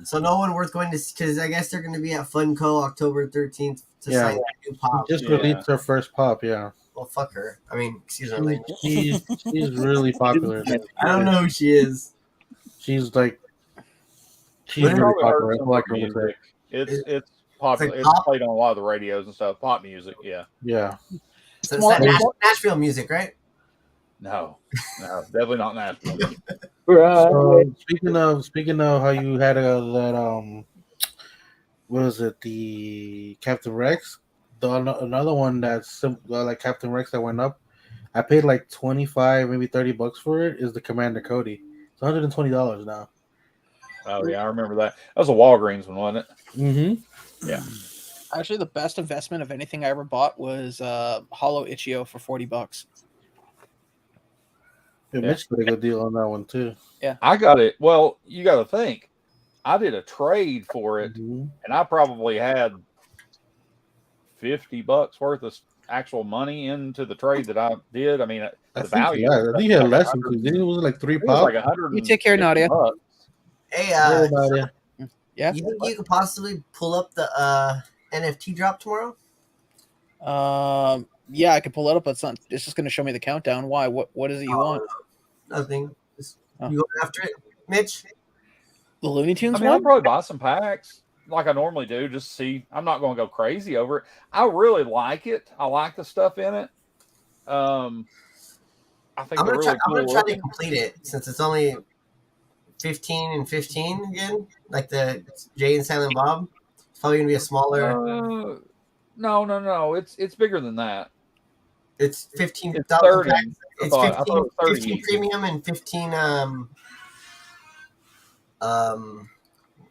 So no one worth going to, because I guess they're going to be at Funko October 13th to sign that new pop. She just released her first pop, Well, fuck her. I mean, excuse my language. She's really popular. I don't know who she is. She's really popular. I like her music. It's popular. It's played on a lot of the radios and stuff. Pop music, yeah. Yeah. So it's that Nashville music, right? No, definitely not Nashville. So, speaking of how you had that what is it, the Captain Rex? Another one that's like Captain Rex that went up. I paid like $25, maybe $30 for it. Is the Commander Cody? It's $120 now. Oh yeah, I remember that. That was a Walgreens one, wasn't it? Mm-hmm. Yeah. Actually, the best investment of anything I ever bought was Hollow Ichio for $40. Yeah, Mitch got a good deal on that one too. Yeah, I got it. Well, you got to think. I did a trade for it, and I probably had $50 worth of actual money into the trade that I did. I mean, the value. Yeah, I think you had less than two. It was like 3 pops. Like $100. You take care, Nadia. Hey, yeah. You think you could possibly pull up the NFT drop tomorrow? Yeah, I could pull it up, but it's not. It's just going to show me the countdown. Why? What is it you want? Nothing. You going after it, Mitch? The Looney Tunes I'll probably buy some packs like I normally do. Just see. I'm not going to go crazy over it. I really like it. I like the stuff in it. I think I'm gonna try to complete it since it's only 15 and 15 again, like the Jay and Silent Bob. probably gonna be a smaller. No. It's bigger than that. It's 15,000 It's 30. packs. I It's thought it 15, was 30 15 each. premium and 15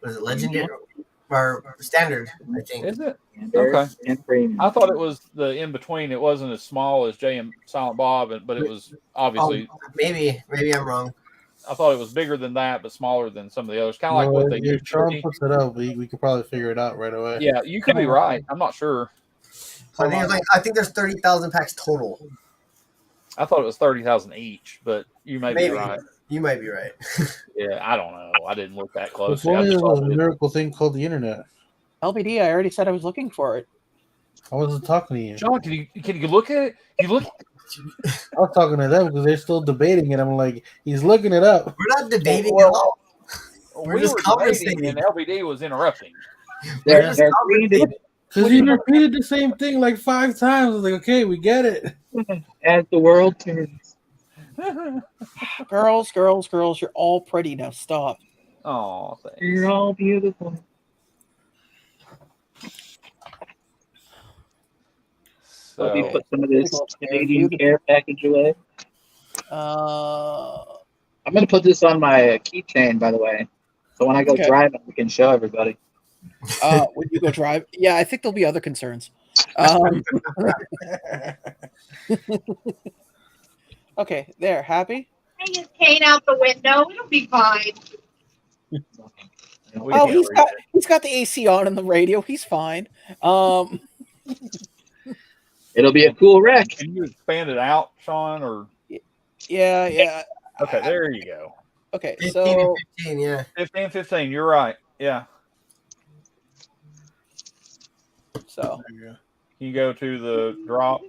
was it legendary or standard? I think. Is it? Standard Okay. and premium. I thought it was the in between. It wasn't as small as Jay and Silent Bob, but it was obviously. Maybe I'm wrong. I thought it was bigger than that, but smaller than some of the others. Kind of like what they If used to Sean be. puts it up, we could probably figure it out right away. Yeah, you could be right. I'm not sure. So I think there's 30,000 packs total. I thought it was 30,000 each, but you may be right. You might be right. Yeah, I don't know. I didn't look that It's closely. only a miracle thing called the internet. LBD, I already said I was looking for it. I wasn't talking to you. John, can you look at it? You look. I was talking to them because they're still debating it. I'm like, he's looking it up. We're not debating at all. We just were debating, conversating. and LBD was interrupting. They're just agreeing to Because you repeated the same thing like 5 times. I was like, okay, we get it. as the world turns. Girls, you're all pretty now. Stop. Oh, thanks. You're all beautiful. Let me So, put some of this Canadian care package away. I'm gonna put this on my keychain, by the way. So when I go Okay. driving, we can show everybody. When you go drive, yeah, I think there'll be other concerns. Okay, there, happy? Hang his cane out the window. It'll be fine. we Oh, can't read it. he's got the AC on in the radio. He's fine. It'll be a cool wreck. Can you expand it out, Sean? Or Yeah. okay, there you go. Okay, 15 so and 15, yeah. 15. You're right. Yeah. so Can you go to the drop,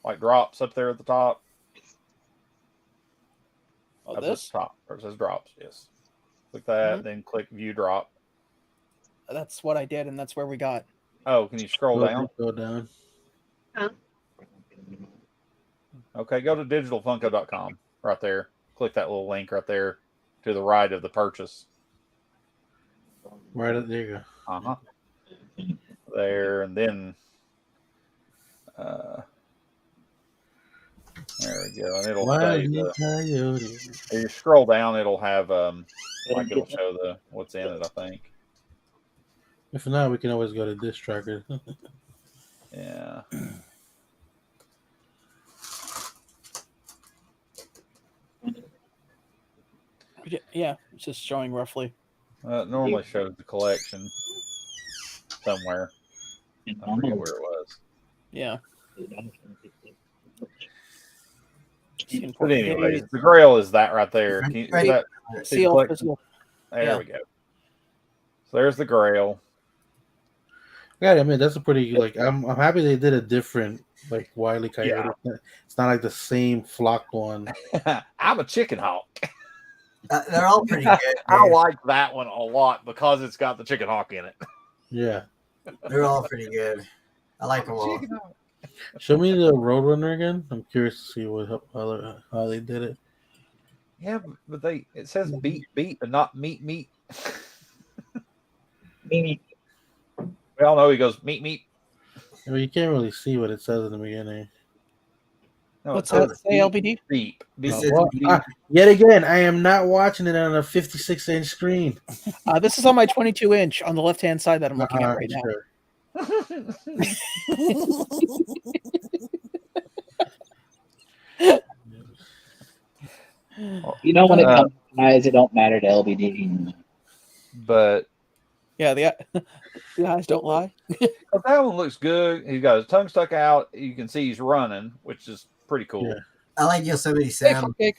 like drops up there at the top? oh, Up this at the top, where it says drops. Yes. Click that, then click view drop. that's what I did, and that's where we got. Oh, can you scroll down? Go down. Okay, go to digitalfunko.com right there. Click that little link right there to the right of the purchase. Right up there you go. Uh-huh. There, and then there we go. And it'll say if you scroll down, it'll have like it'll show what's in it, I think. If not, we can always go to this tracker. Yeah. Yeah, it's just showing roughly. It normally shows the collection somewhere. I forget where it was. Yeah. But anyways, the grail is that right there. Can you, Ready? Seal click- physical. there yeah. we go. So there's the grail. Yeah, I mean that's a pretty like. I'm happy they did a different like Wile E. Coyote. It's not like the same flocked one. I'm a chicken hawk. They're all pretty good. I man. like that one a lot because it's got the chicken hawk in it. Yeah. They're all pretty good. I like them all. Chicken hawk. Show me the Roadrunner again. I'm curious to see how they did it. Yeah, but it says beat, but not meat. Meanie. We all know he goes meat. I mean, you can't really see what it says in the beginning. No, What's it says that say, LBD? beep. This Beep. is- Yet again, I am not watching it on a 56-inch screen. This is on my 22-inch on the left-hand side that I'm looking at right now. Sure. You know when it comes to eyes, it don't matter to LBD. But Yeah, the eyes don't lie. but that one looks good. He's got his tongue stuck out. You can see he's running, which is pretty cool. Yeah. I like Yosemite Hey, Sam. Cupcake.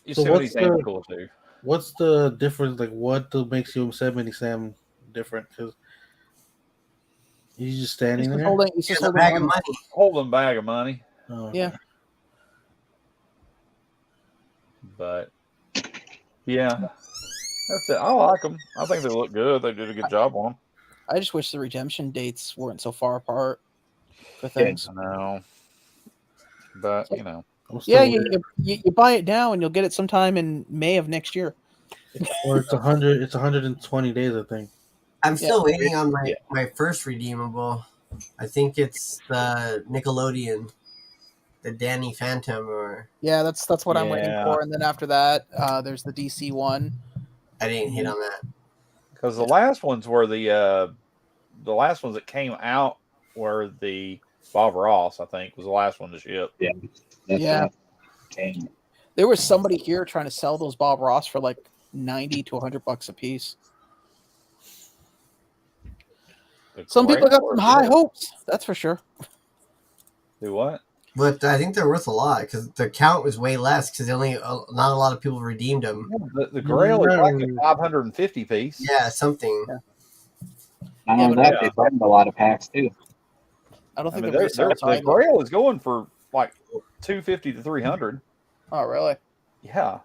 You So see what what's he's aiming the- cool too. What's the difference? Like, makes Yosemite Sam different? Because he's just standing He's just there. holding, he's He just has a holding bag on. of money. Holding a bag of money, Oh, Yeah. but yeah, that's it. I like them. I think they look good. They did a good job on them. I just wish the redemption dates weren't so far apart for things. I know, but you know, I'm still Yeah, weird. you buy it now and you'll get it sometime in May of next year. Or it's 100. It's 120 days, I think. I'm still Yeah. waiting on my first redeemable. I think it's the Nickelodeon, the Danny Phantom, or Yeah, that's what I'm waiting Yeah. for. And then after that, there's the DC one. I didn't hit on that. Because the last ones were the last ones that came out were the Bob Ross, I think, was the last one to ship. Yeah. That's Yeah. right. Okay. There was somebody here trying to sell those Bob Ross for like $90 to $100 a piece. The Some people Grail got some or high what? hopes, that's for sure. Do what? But I think they're worth a lot because the count was way less because not a lot of people redeemed them. The Grail is like a No. 550 piece. Yeah, something. Yeah. Not Yeah, only but that, yeah. they burned a lot of packs too. I don't I think mean, the resale the time. Grail is going for like 250 to 300. Oh, really? Yeah.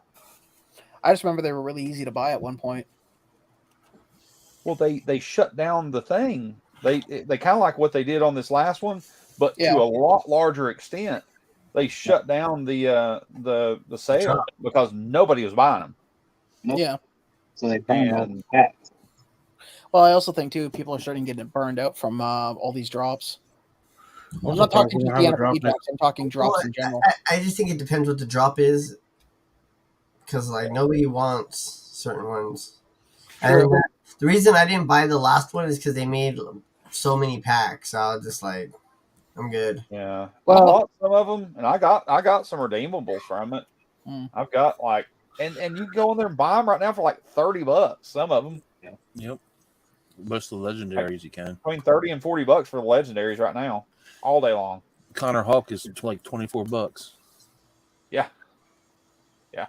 I just remember they were really easy to buy at one point. Well, they shut down the thing. They kind of like what they did on this last one, but Yeah. to a lot larger extent. They shut down the sale drop. because nobody was buying them. Nope. Yeah. So they burned all And- the packs. Well, I also think too people are starting getting burned out from all these drops. I'm Also not talking we'll just have the a NFT drop drops. I'm talking drops in general. I just think it depends what the drop is because like nobody wants certain ones. True. And the reason I didn't buy the last one is because they made so many packs. I was just like, I'm good. Yeah. I Well- bought some of them, and I got some redeemables from it. I've got like, and you can go in there and buy them right now for like $30. Some of them Yep. Most of the legendaries you can. between $30 and $40 for the legendaries right now, all day long. Connor Hawk is like $24. Yeah. Yeah.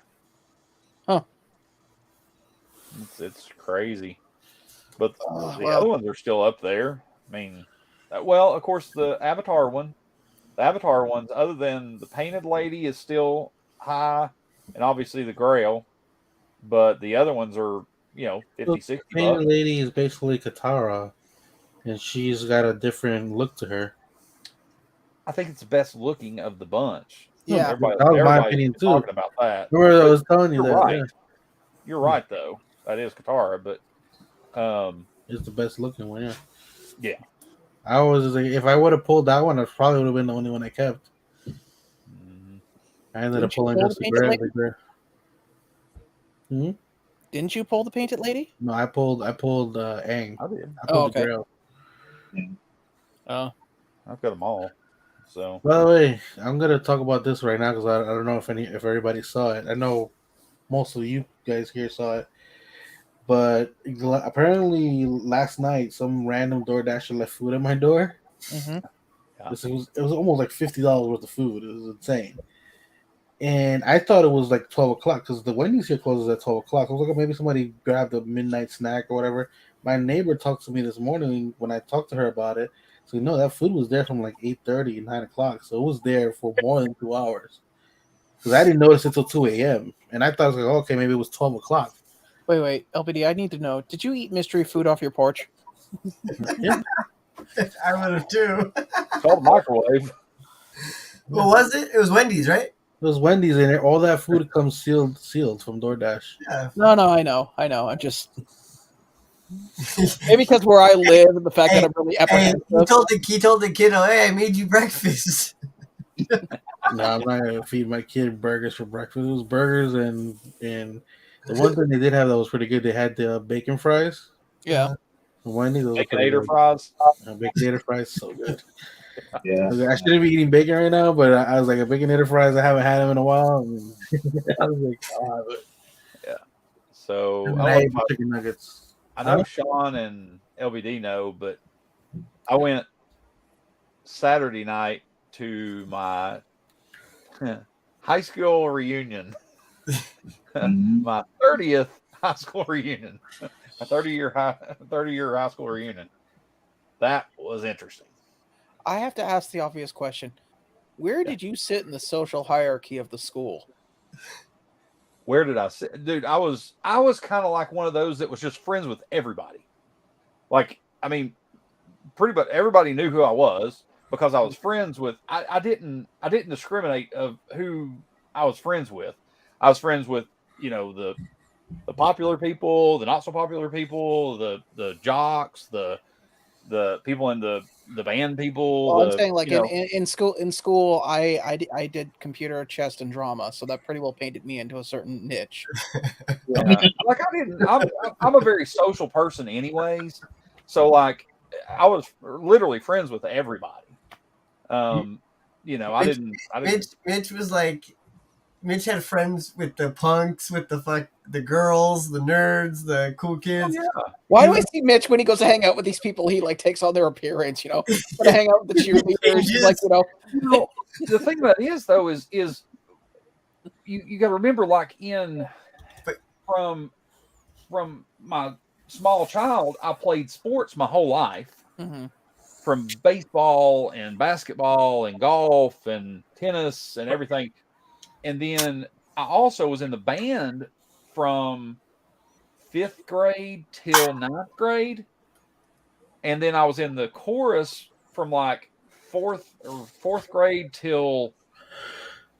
Huh. It's crazy, but the well- other ones are still up there. I mean, well, of course, the Avatar ones, other than the Painted Lady, is still high, and obviously the Grail, but the other ones are 50, 60 Painted bucks. Lady is basically Katara, and she's got a different look to her. I think it's the best looking of the bunch. Yeah. Everybody, That was my everybody's opinion, too. talking about that. Remember, I was telling you You're that. right. Yeah, You're right, though. That is Katara, but it's the best looking one. Yeah. yeah. I was like, if I would have pulled that one, I probably would have been the only one I kept. Mhm. I ended Didn't up you pulling pull just the the Painted Grail. Didn't you pull the Painted Lady? No, I pulled Aang. I did. I pulled okay. the Grail. Oh. I've got them all. So By the way, I'm gonna talk about this right now because I don't know if everybody saw it. I know most of you guys here saw it, but apparently last night some random DoorDasher left food at my door. Mm-hmm. It was almost like $50 worth of food. It was insane. And I thought it was like 12 o'clock because the Wendy's here closes at 12 o'clock. I was like, oh, maybe somebody grabbed a midnight snack or whatever. My neighbor talked to me this morning when I talked to her about it. So, no, that food was there from like 8:30, 9 o'clock. So it was there for more than 2 hours. Because I didn't notice it till 2 a.m. And I thought, I was like, oh, okay, maybe it was 12 o'clock. Wait, LBD, I need to know. Did you eat mystery food off your porch? Yeah. I would have too. it's called a microwave. What was it? It was Wendy's, right? It was Wendy's in there. All that food comes sealed from DoorDash. Yeah. No, I know. I'm just maybe because where I live and the fact that I'm really Hey, apprehensive. he told the kiddo, hey, I made you breakfast. No, I'm not gonna feed my kid burgers for breakfast. It was burgers and the one thing they did have that was pretty good. They had the bacon fries. Yeah. From Wendy's, those were pretty Baconator good. fries. Baconator fries, so good. Yeah. I shouldn't be eating bacon right now, but I was like, a Baconator fries. I haven't had them in a while. And I was like, I'll have it. So And I I don't ate know if chicken nuggets. I know Huh? Sean and LBD know, but I went Saturday night to my high school reunion, Mhm. my 30th high school reunion, my 30-year high school reunion. That was interesting. I have to ask the obvious question. Where did you sit in the social hierarchy of the school? Where did I sit? Dude, I was kind of like one of those that was just friends with everybody. Like, I mean, pretty much everybody knew who I was because I was friends with I didn't discriminate of who I was friends with. I was friends with, the popular people, the not so popular people, the jocks, the people in the band people. Well, I'm saying like you know, in school, I did computer, chess, and drama, so that pretty well painted me into a certain niche. yeah. Like I didn't. I'm a very social person, anyways. So like, I was literally friends with everybody. You know, I didn't. Mitch was like, Mitch had friends with the punks, with the girls, the nerds, the cool kids. Yeah. Why do I see Mitch when he goes to hang out with these people? He like takes on their appearance, you know, to hang out with the cheerleaders. He's like, You know, the thing about it is though is you got to remember, like from my small child, I played sports my whole life, from baseball and basketball and golf and tennis and everything. And then I also was in the band from 5th grade till 9th grade. And then I was in the chorus from like 4th grade till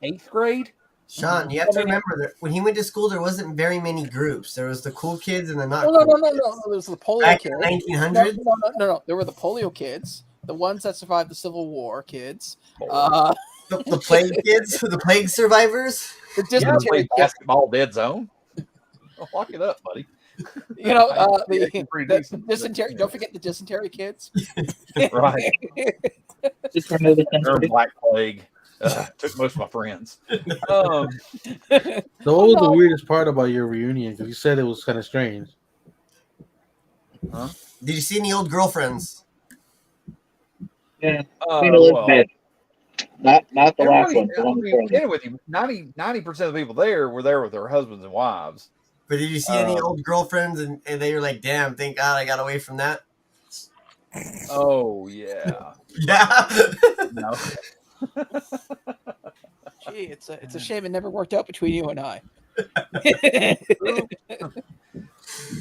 8th grade. Sean, you have to remember that when he went to school, there wasn't very many groups. There was the cool kids and the not no, cool no. kids. There's the polio Back kids. in the 1900s? No. There were the polio kids, the ones that survived the Civil War kids. The plague kids, the plague survivors. The dysentery kids. Basketball dead zone. Lock it up, buddy. You know, the dysentery. Don't forget the dysentery kids. Right. Just remove Or Black Plague. Took most of my friends. So what was the weirdest part about your reunion? Because you said it was kind of strange. Huh? Did you see any old girlfriends? Yeah. Well, Not the last one. The I one mean, before. with you, 90% of the people there were there with their husbands and wives. But did you see any old girlfriends and they were like, damn, thank God I got away from that? Oh, yeah. Yeah. No. Gee, it's a shame it never worked out between you and I.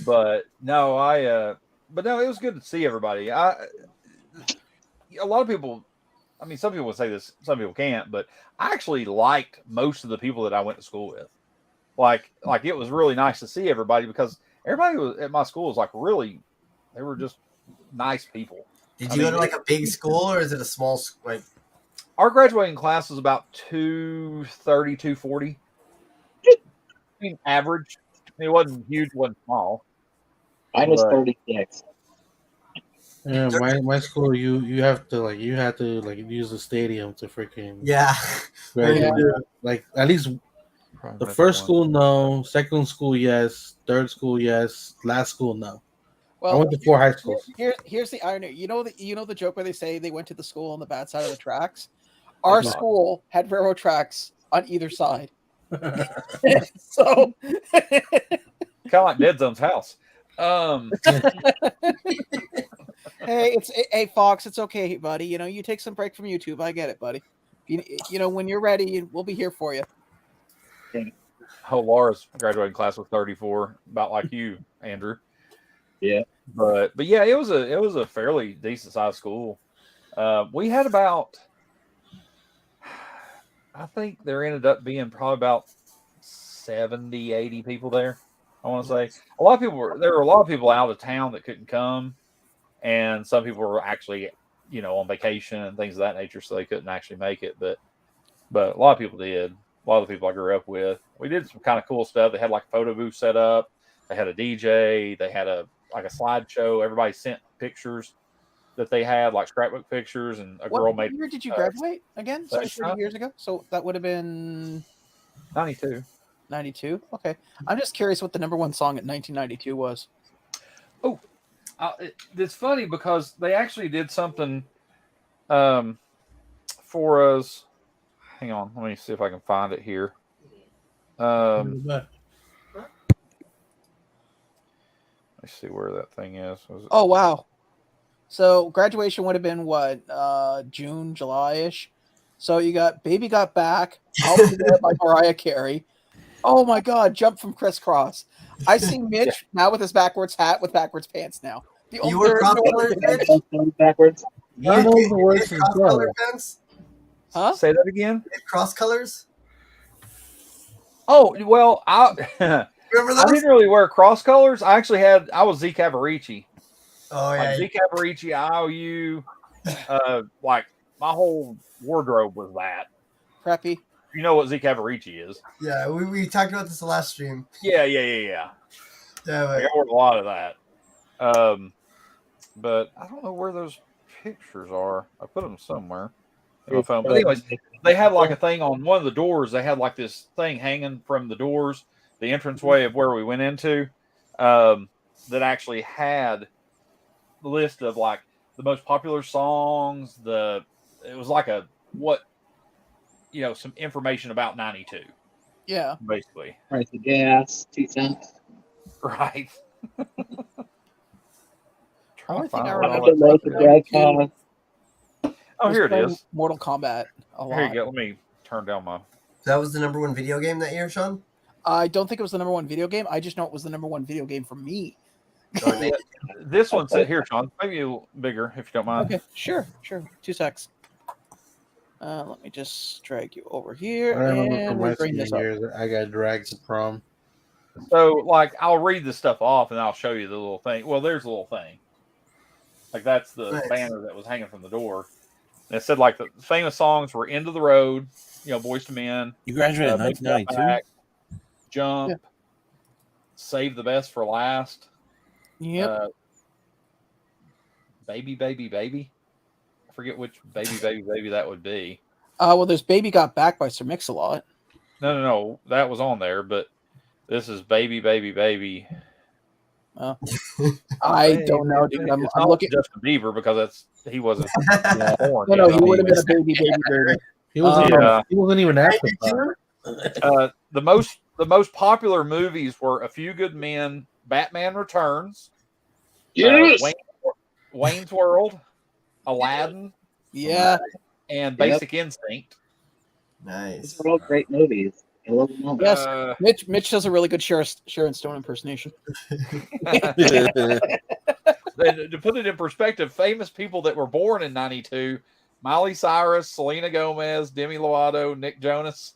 But no, but no, it was good to see everybody. A lot of people, I mean, some people would say this, some people can't, but I actually liked most of the people that I went to school with. Like it was really nice to see everybody, because everybody at my school was like really, they were just nice people. Did you go to like a big school, or is it a small like? Our graduating class was about 230, 240. I mean, average. I mean, it wasn't huge, wasn't small. Mine was 36. Yeah, my school, you had to use the stadium to freaking graduate. Like at least the first school, no. Second school, yes. Third school, yes. Last school, no. Well, I went to 4 high schools. Here's the irony. You know the joke where they say they went to the school on the bad side of the tracks. Our school had railroad tracks on either side. So kind of like Dead Zone's house. Hey Fox, it's okay, buddy. You know, you take some break from YouTube. I get it, buddy. You know, when you're ready, we'll be here for you. Oh, Laura's graduating class was 34, about like you, Andrew. Yeah, but yeah, it was a fairly decent sized school. We had about, I think there ended up being probably about 70, 80 people there. I want to say there were a lot of people out of town that couldn't come, and some people were actually, you know, on vacation and things of that nature, so they couldn't actually make it. But a lot of people did. A lot of the people I grew up with. We did some kind of cool stuff. They had like a photo booth set up. They had a DJ. They had a slideshow. Everybody sent pictures that they had, like scrapbook pictures, and a girl made. What year did you graduate again? Sorry, 30 huh? years ago. So that would have been 92. 92. Okay, I'm just curious what the number one song in 1992 was. Oh, it's funny because they actually did something for us. Hang on, let me see if I can find it here. Let's see where that thing is. Oh wow! So graduation would have been what, June, July-ish. So you got "Baby Got Back," "I'll Be There" by Mariah Carey. Oh my God! "Jump" from Crisscross. I see Mitch now with his backwards hat with backwards pants now. You were cross-colored, Mitch? Backwards. You know the words cross-colored pants? Huh? Say that again. Cross colors? Oh well, Remember I those? didn't really wear cross colors. I was Zeke Averici. Oh yeah. Like Zeke Averici, IOU. Like my whole wardrobe was that. Preppy. You know what Zeke Averici is? Yeah, we talked about this the last stream. Yeah. Yeah, Like, I but wore a lot of that. But I don't know where those pictures are. I put them somewhere in my phone. But anyways, they had like a thing on one of the doors. They had like this thing hanging from the doors, the entranceway of where we went into, that actually had the list of like the most popular songs. It was like some information about 92, Yeah. basically. Price of gas, 2 cents. Right. Only thing I How remember much a loaf of bread cost? Oh, here it playing is. Mortal Kombat a lot. Here you go. Let me turn down my. that was the #1 video game that year, Sean. I don't think it was the #1 video game. I just know it was the #1 video game for me. This one's here, Sean. Maybe a little bigger if you don't mind. Okay, sure. 2 secs. Let me just drag you over here I remember and from we'll my bring senior this up. years, I got dragged to prom. So, like, I'll read this stuff off and I'll show you the little thing. Well, there's a little thing. Like, that's the Nice. banner that was hanging from the door. And it said, like, the famous songs were End of the Road, Boys to Men, You graduated in Baby Got 1992. Back, Jump, Yeah. Save the Best for Last, Yep. Baby, Baby, Baby. I forget which Baby, Baby, Baby that would be. Well, there's Baby Got Back by Sir Mix-a-Lot. No. That was on there, but this is Baby, Baby, Baby. I don't know, dude. It's I'm not looking. Justin Bieber because he wasn't born. No, yet. he would have been a baby. He wasn't. Yeah. He wasn't even after that. The most popular movies were A Few Good Men, Batman Returns, Yes! Wayne's World, Aladdin, Yeah. and Basic Instinct. Nice. These are all great movies. I love them all. Yes. Mitch does a really good Sharon Stone impersonation. To put it in perspective, famous people that were born in 92: Miley Cyrus, Selena Gomez, Demi Lovato, Nick Jonas.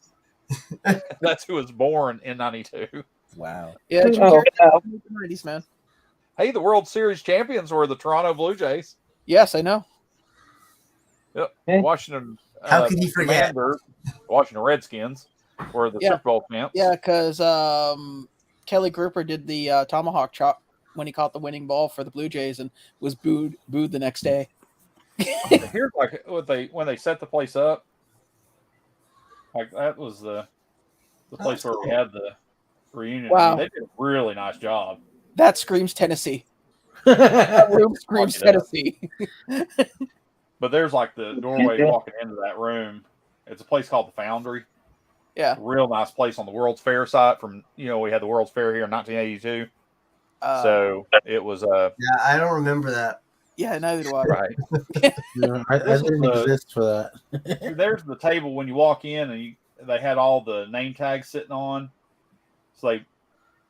That's who was born in 92. Wow. Yeah, Oh, wow. 90s, man. Hey, the World Series champions were the Toronto Blue Jays. Yes, I know. Yep. Hey. Washington. How could he forget? Commanders, Washington Redskins were the Yeah. Super Bowl champs. Yeah, because Kelly Grouper did the tomahawk chop when he caught the winning ball for the Blue Jays and was booed the next day. Here's like when they set the place up. Like that was the place where we had the reunion. Wow. They did a really nice job. That screams Tennessee. That room screams Fuck it up. Tennessee. But there's like the doorway walking into that room. It's a place called the Foundry. Yeah. Real nice place on the World's Fair site from, we had the World's Fair here in 1982. So it was Yeah, I don't remember that. Yeah, neither do I. right. No, I didn't exist for that. There's the table when you walk in, and they had all the name tags sitting on. So they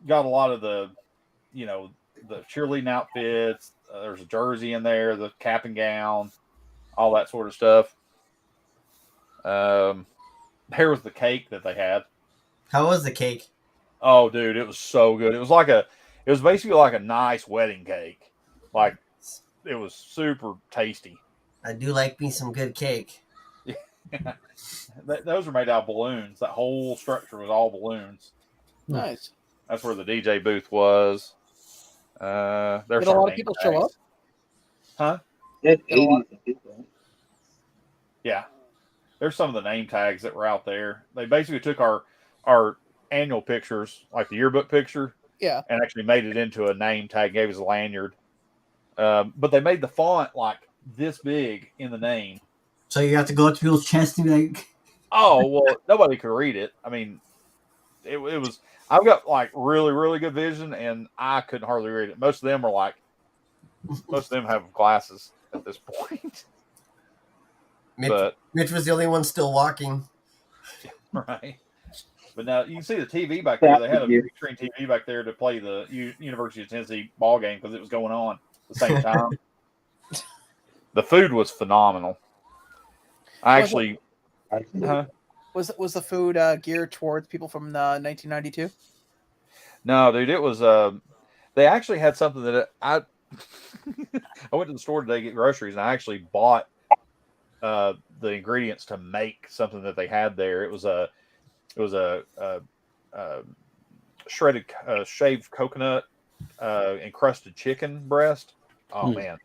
got a lot of the cheerleading outfits. There's a jersey in there, the cap and gown, all that sort of stuff. There was the cake that they had. How was the cake? Oh, dude, it was so good. It was basically like a nice wedding cake. Like, it was super tasty. I do like me some good cake. Those were made out of balloons. That whole structure was all balloons. Nice. That's where the DJ booth was. There's Did a lot of people show up? Huh? There's 80s of people. Yeah. There's some of the name tags that were out there. They basically took our annual pictures, like the yearbook picture, Yeah. and actually made it into a name tag, gave us a lanyard. But they made the font like this big in the name. So you have to go up to people's chests and be like, Oh, well, nobody could read it. I mean, it was, I've got like really, really good vision, and I couldn't hardly read it. Most of them have glasses at this point. Mitch was the only one still walking. Right. But now you can see the TV back there. They had a big screen TV back there to play the University of Tennessee ball game because it was going on at the same time. The food was phenomenal. I actually, Was the food geared towards people from 1992? No, dude, it was they actually had something that I I went to the store today to get groceries, and I actually bought the ingredients to make something that they had there. It was a shredded shaved coconut encrusted chicken breast. Oh Hmm. man,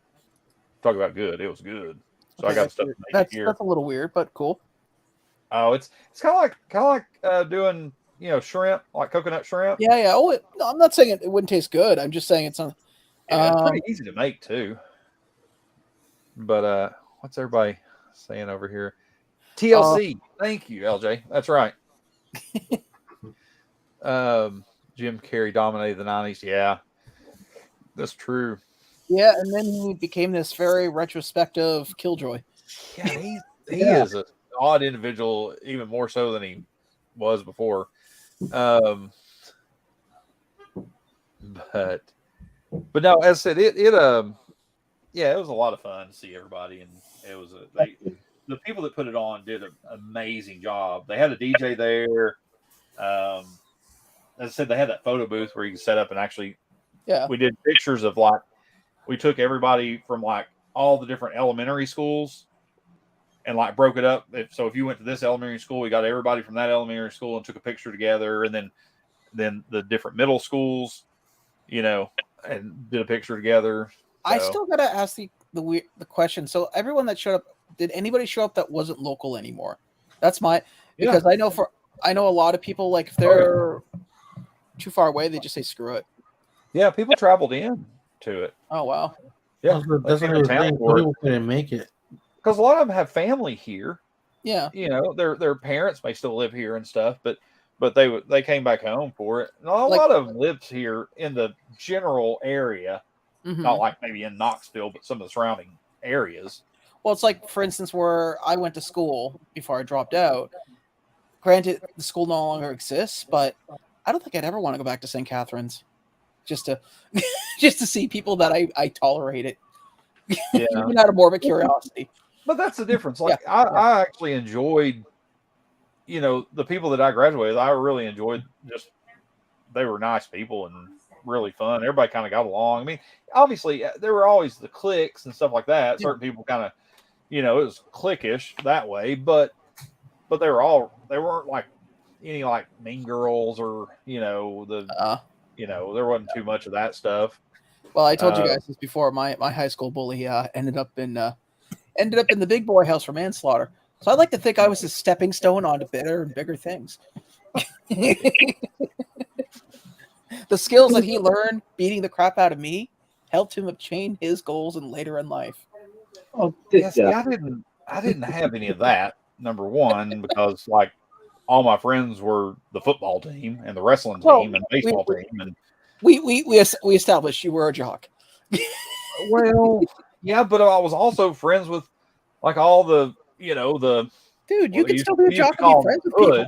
talk about good! It was good. So I got the that's stuff weird. to make it here. That's a little weird, but cool. Oh, it's kind of like doing shrimp, like coconut shrimp. Yeah, yeah. Oh, no, I'm not saying it wouldn't taste good. I'm just saying it's not. Yeah, it's pretty easy to make too. But what's everybody saying over here? TLC. Thank you, LJ. That's right. Jim Carrey dominated the 90s. Yeah, that's true. Yeah, and then he became this very retrospective killjoy. Yeah, he is an odd individual, even more so than he was before. But no, as I said, it yeah, it was a lot of fun to see everybody, and it was the people that put it on did an amazing job. They had a DJ there. As I said, they had that photo booth where you can set up and actually. Yeah. We did pictures of we took everybody from all the different elementary schools and broke it up. So if you went to this elementary school, we got everybody from that elementary school and took a picture together, and then the different middle schools, and did a picture together. So. I still gotta ask the question. So everyone that showed up, did anybody show up that wasn't local anymore? That's because I know a lot of people, like if they're too far away, they just say screw it. Yeah, people traveled in to it. Oh wow. Yeah, that's what I was saying. People couldn't make it because a lot of them have family here. Yeah, their parents may still live here and stuff, but they came back home for it. And a lot of them lives here in the general area, not like maybe in Knoxville, but some of the surrounding areas. Well, it's like, for instance, where I went to school before I dropped out. Granted, the school no longer exists, but I don't think I'd ever want to go back to St. Catharines just to see people that I tolerate it. Yeah. Even out of morbid curiosity. But that's the difference. I actually enjoyed, the people that I graduated with, I really enjoyed they were nice people and really fun. Everybody kind of got along. I mean, obviously there were always the cliques and stuff like that. Certain people kind of, it was cliquish that way, but they weren't like any mean girls or, there wasn't too much of that stuff. Well, I told you guys this before. My high school bully ended up in the big boy house for manslaughter. So I'd like to think I was a stepping stone onto better and bigger things. The skills that he learned beating the crap out of me helped him obtain his goals and later in life. Oh, yeah, see, I didn't have any of that. Number one, because all my friends were the football team and the wrestling team and baseball team, and we established you were a jock. Well, yeah, but I was also friends with all the dude. You can still be a jock and be friends with people.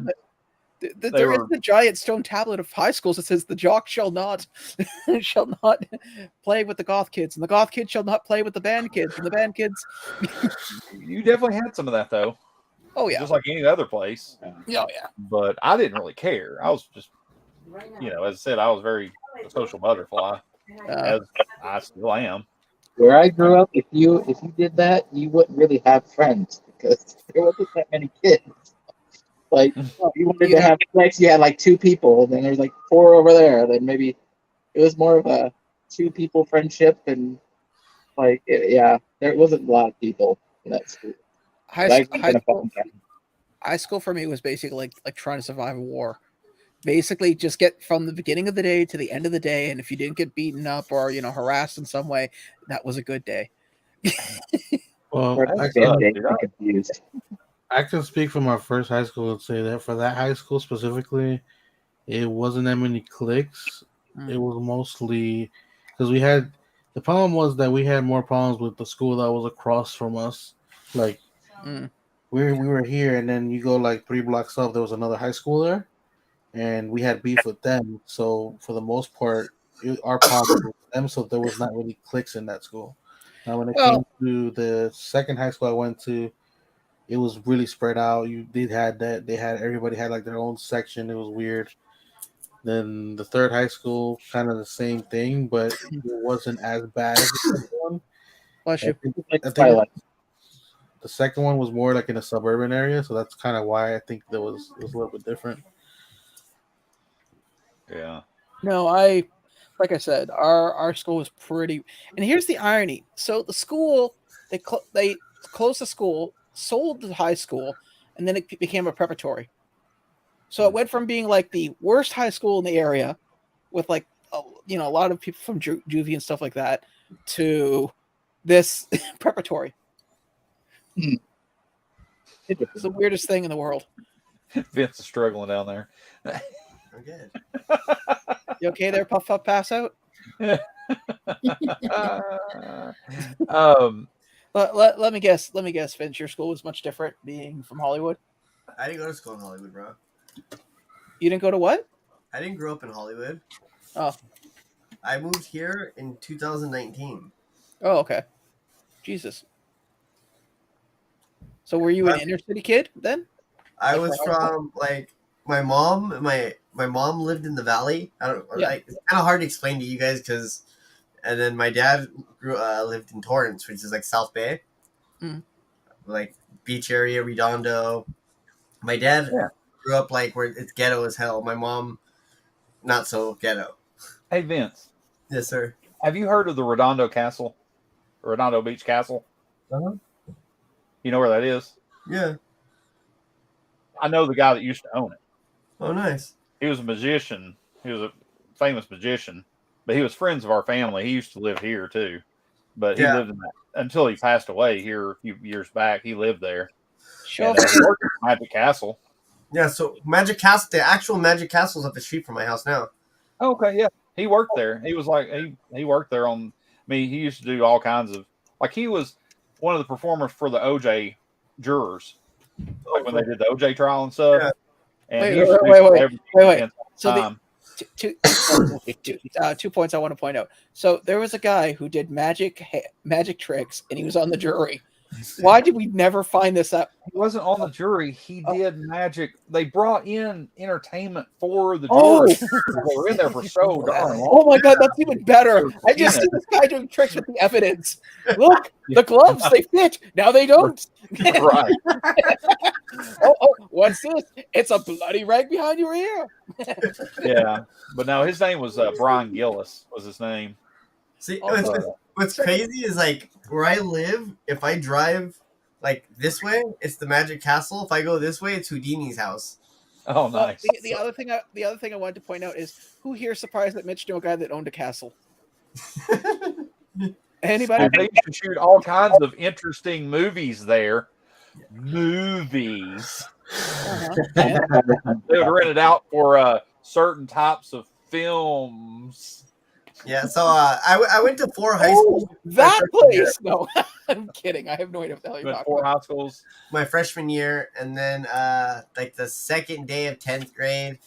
There is the giant stone tablet of high schools that says the jock shall not play with the goth kids, and the goth kids shall not play with the band kids, and the band kids. You definitely had some of that though. Oh yeah, just like any other place. Yeah, yeah. But I didn't really care. I was just, as I said, I was very a social butterfly, as I still am. Where I grew up, if you did that, you wouldn't really have friends because there wasn't that many kids. You wanted to have sex, you had 2 people, and then there's 4 over there. Then maybe it was more of a 2 people friendship, and there wasn't a lot of people in that school. High school for me was basically like trying to survive a war. Basically, just get from the beginning of the day to the end of the day, and if you didn't get beaten up or harassed in some way, that was a good day. Well, I can speak for my first high school and say that for that high school specifically, it wasn't that many cliques. It was mostly because the problem was that we had more problems with the school that was across from us. We were here, and then you go 3 blocks up, there was another high school there, and we had beef with them. So for the most part, our problem was them. So there was not really cliques in that school. Now when it came to the second high school I went to, it was really spread out. Everybody had their own section. It was weird. Then the third high school, kind of the same thing, but it wasn't as bad as the second one. Bless I you. think, Like I think Twilight. the second one was more like in a suburban area, so that's kind of why I think it was a little bit different. Yeah. No, like I said, our school was pretty. And here's the irony: so the school they closed the school, sold the high school, and then it became a preparatory. So it went from being like the worst high school in the area, with like a lot of people from juvie and stuff like that, to this preparatory. It's the weirdest thing in the world. Vince is struggling down there. I'm good. You okay there, Puff Puff Pass Out? Let me guess. Let me guess, Vince. Your school was much different, being from Hollywood. I didn't go to school in Hollywood, bro. You didn't go to what? I didn't grow up in Hollywood. Oh. I moved here in 2019. Oh, okay. Jesus. So were you an inner city kid then? I was from like my mom. My mom lived in the valley. It's kind of hard to explain to you guys because, and then my dad lived in Torrance, which is like South Bay, like beach area, Redondo. My dad grew up like where it's ghetto as hell. My mom, not so ghetto. Hey Vince. Yes, sir. Have you heard of the Redondo Castle? Redondo Beach Castle? Uh-huh. You know where that is? Yeah. I know the guy that used to own it. Oh, nice. He was a magician. He was a famous magician, but he was friends of our family. He used to live here too, but he lived in that until he passed away here a few years back. He lived there. Sure. Magic Castle. Yeah, so Magic Castle, the actual Magic Castle is up the street from my house now. Okay, yeah. He worked there. He was like he worked there on me. He used to do all kinds of like he was one of the performers for the OJ jurors. Like when they did the OJ trial and stuff. Yeah. And wait. So two points I want to point out. So there was a guy who did magic tricks, and he was on the jury. Why did we never find this out? He wasn't on the jury. He did magic. They brought in entertainment for the jurors. They were in there for so darn long. Oh my god, that's even better. I just see this guy doing tricks with the evidence. Look, the gloves, they fit. Now they don't. Right. Oh, what's this? It's a bloody rag behind your ear. Yeah. But no, his name was Brian Gillis was his name. See, what's crazy is like where I live, if I drive like this way, it's the Magic Castle. If I go this way, it's Houdini's house. Oh, nice. The other thing I wanted to point out is who here surprised that Mitch knew a guy that owned a castle? Anybody? They used to shoot all kinds of interesting movies there. Movies. They would rent it out for certain types of films. Yeah, so I went to 4 high schools. That place? No, I'm kidding. I have no idea what the hell you're talking 4 about. high schools. My freshman year, and then like the second day of 10th grade,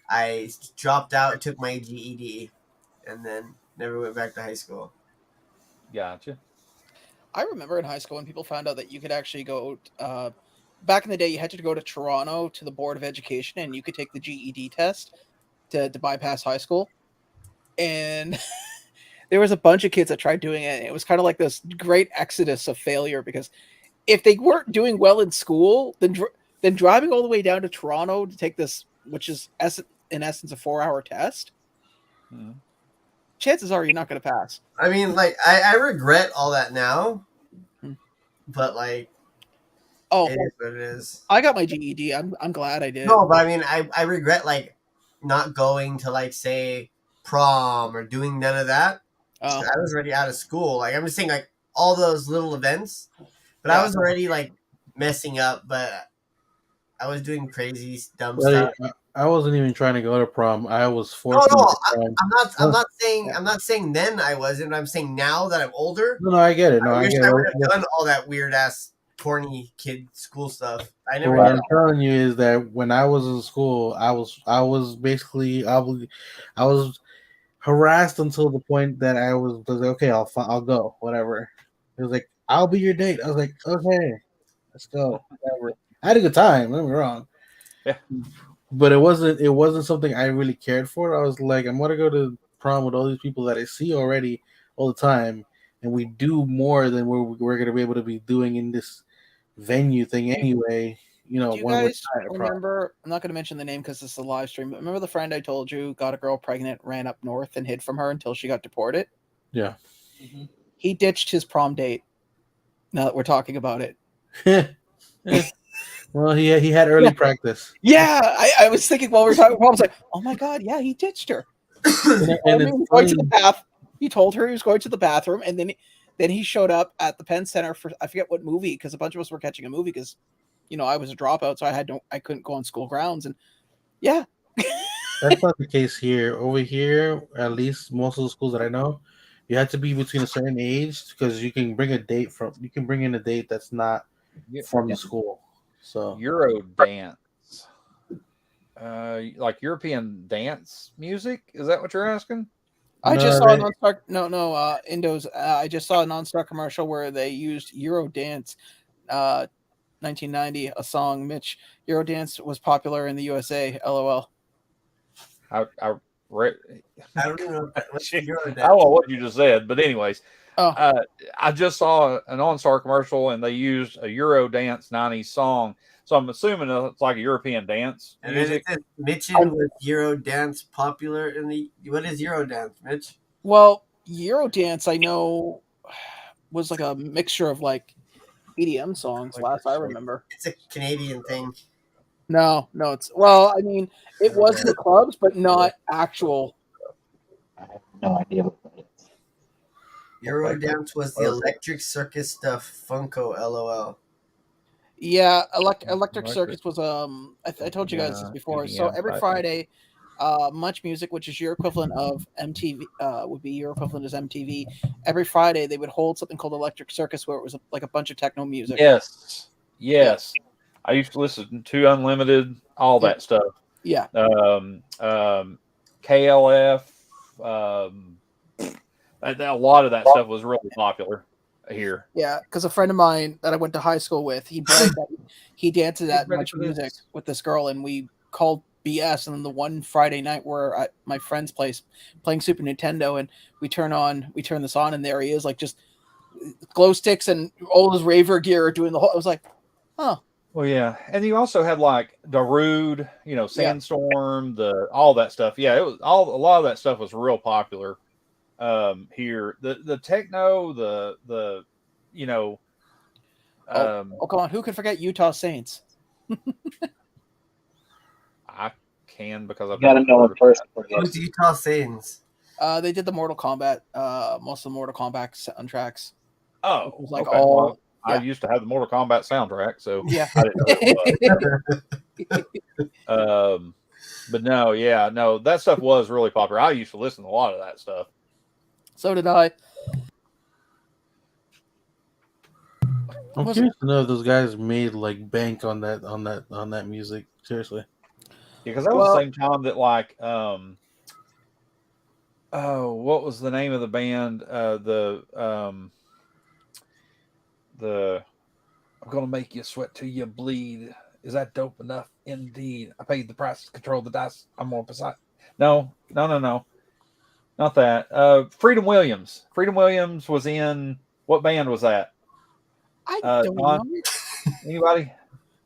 I dropped out, took my GED, and then never went back to high school. Gotcha. I remember in high school when people found out that you could actually go. Back in the day, you had to go to Toronto to the Board of Education, and you could take the GED test to bypass high school. And there was a bunch of kids that tried doing it. And it was kind of like this great exodus of failure because if they weren't doing well in school, then driving all the way down to Toronto to take this, which is in essence a 4-hour test, chances are you're not going to pass. I mean, like I regret all that now, but like, it is what it is. I got my GED. I'm glad I did. No, but I mean, I regret like not going to like say prom or doing none of that. I was already out of school. Like I'm just saying, like all those little events, but I was already like messing up. But I was doing crazy dumb stuff. I wasn't even trying to go to prom. I was forced. I'm not saying then I wasn't. I'm saying now that I'm older. No, I get it. No, I get it. I would have done all that weird ass corny kid school stuff. I never. What I'm telling you is that when I was in school, I was basically I was harassed until the point that I was like, okay, I'll go, whatever. It was like, I'll be your date. I was like, okay, let's go, whatever. I had a good time. Don't get me wrong. Yeah. but it wasn't something I really cared for. I was like, I'm gonna go to prom with all these people that I see already all the time, and we do more than we're gonna be able to be doing in this venue thing anyway. Do you When we're guys not at prom. remember? I'm not going to mention the name because it's a live stream. But remember the friend I told you got a girl pregnant, ran up north, and hid from her until she got deported? Yeah. He ditched his prom date. Now that we're talking about it, Well, he had early practice. yeah, I was thinking while we were talking, I was like, oh my god, yeah, he ditched her. And He it's was going to funny. the bath. He told her he was going to the bathroom, and then he showed up at the Penn Center for I forget what movie because a bunch of us were catching a movie because I was a dropout, so I couldn't go on school grounds, and yeah, That's not the case here. Over here, at least most of the schools that I know, you have to be between a certain age because you can bring in a date that's not from the school. So Euro dance, like European dance music. Is that what you're asking? I just No, saw a they- non-star. No, Indo's. I just saw a non-star commercial where they used Eurodance, 1990, a song. Mitch, Eurodance was popular in the USA. LOL. I read. I don't even know what's the Euro I don't know what you just said, but anyways, Oh. I just saw an OnStar commercial and they used a Euro dance '90s song, so I'm assuming it's like a European dance And then it music. says Mitchin was Euro dance popular in the. What is Euro dance, Mitch? Well, Eurodance, I know, was like a mixture of like EDM songs. Last I remember. It's a Canadian thing. No, it's I mean, it was in the clubs, but not actual. I have no idea what that is. Euro dance was the electric circus stuff. Funko, LOL. Yeah, Electric Circus was I told you guys this before. So every Friday, Much Music, which is your equivalent of MTV, would be your equivalent as MTV. Every Friday they would hold something called Electric Circus, where it was like a bunch of techno music. Yes. I used to listen to Unlimited, all that stuff. Yeah. KLF. A lot of that stuff was really popular here. Yeah, because a friend of mine that I went to high school with, he bragged that he danced to that Much Music with this girl, and we called BS. And then the one Friday night we're at my friend's place playing Super Nintendo, and we turn this on, and there he is, like just glow sticks and all his raver gear doing the whole. I was like, oh. Well, yeah, and you also had like Darude, Sandstorm, all that stuff. Yeah, it was a lot of that stuff was real popular here. The techno, come on, who could forget Utah Saints? I can because I've You gotta know it first. Who's Utah Saints? They did the Mortal Kombat, most of the Mortal Kombat soundtracks. Oh, it was like okay. all. Well, I used to have the Mortal Kombat soundtrack, so yeah. I didn't know it was. But no, that stuff was really popular. I used to listen to a lot of that stuff. So did I. I'm curious to know if those guys made like bank on that music. Seriously. Because that was the same time that like what was the name of the band? The I'm gonna make you sweat till you bleed. Is that dope enough? Indeed. I paid the price to control the dice. I'm more precise. No. Not that. Freedom Williams. Freedom Williams was in what band was that? I don't know. Anybody?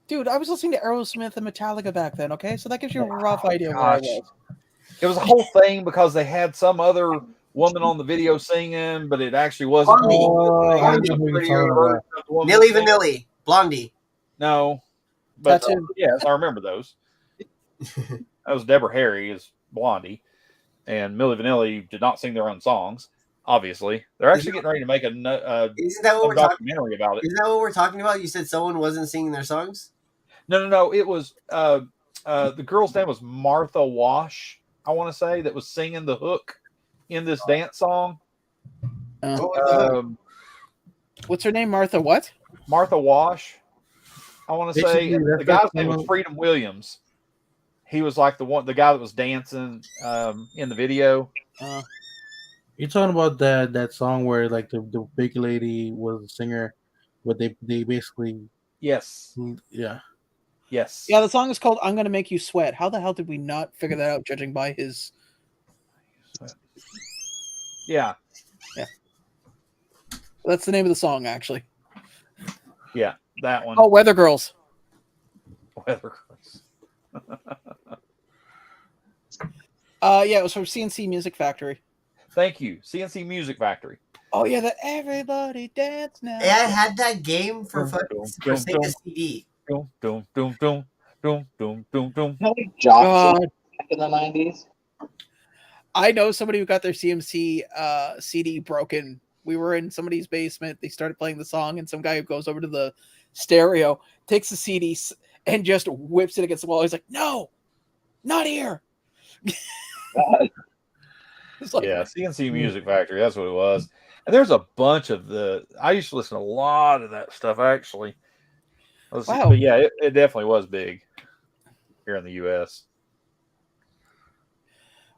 Dude, I was listening to Aerosmith and Metallica back then, okay? So that gives you a rough idea of where I was. It was a whole thing because they had some other woman on the video singing, but it actually wasn't. Blondie. Milli Vanilli. Blondie. No. But That's him. Yes, I remember those. That was Deborah Harry as Blondie. And Milli Vanilli did not sing their own songs, obviously. They're actually getting ready to make Isn't that what we're documentary about it. Isn't that what we're talking about? You said someone wasn't singing their songs? No. It was the girl's name was Martha Wash, I want to say, that was singing the hook in this dance song. What's her name? Martha what? Martha Wash. I want to say Basically, the guy's name was Freedom Williams. He was like the guy that was dancing in the video. You're talking about that song where like the big lady was a singer, but they basically yes, yeah. Yes. Yeah, the song is called "I'm Gonna Make You Sweat." How the hell did we not figure that out? Judging by his. Yeah. That's the name of the song, actually. Yeah. That one. Oh, Weather Girls. Weather Girls. Yeah, it was from CNC Music Factory. Thank you, CNC Music Factory. Oh yeah, that everybody dance now. Hey, I had that game for Sega CD. Dum, dum, dum, dum, dum, dum, dum, dum. How many jobs God. back in the 90s? I know somebody who got their CMC CD broken. We were in somebody's basement. They started playing the song, and some guy who goes over to the stereo takes the CD and just whips it against the wall. He's like, "No, not here." It's like, Yeah, CNC Music Factory. That's what it was. And there's a bunch of I used to listen to a lot of that stuff, actually. Wow. But yeah, it definitely was big here in the U.S.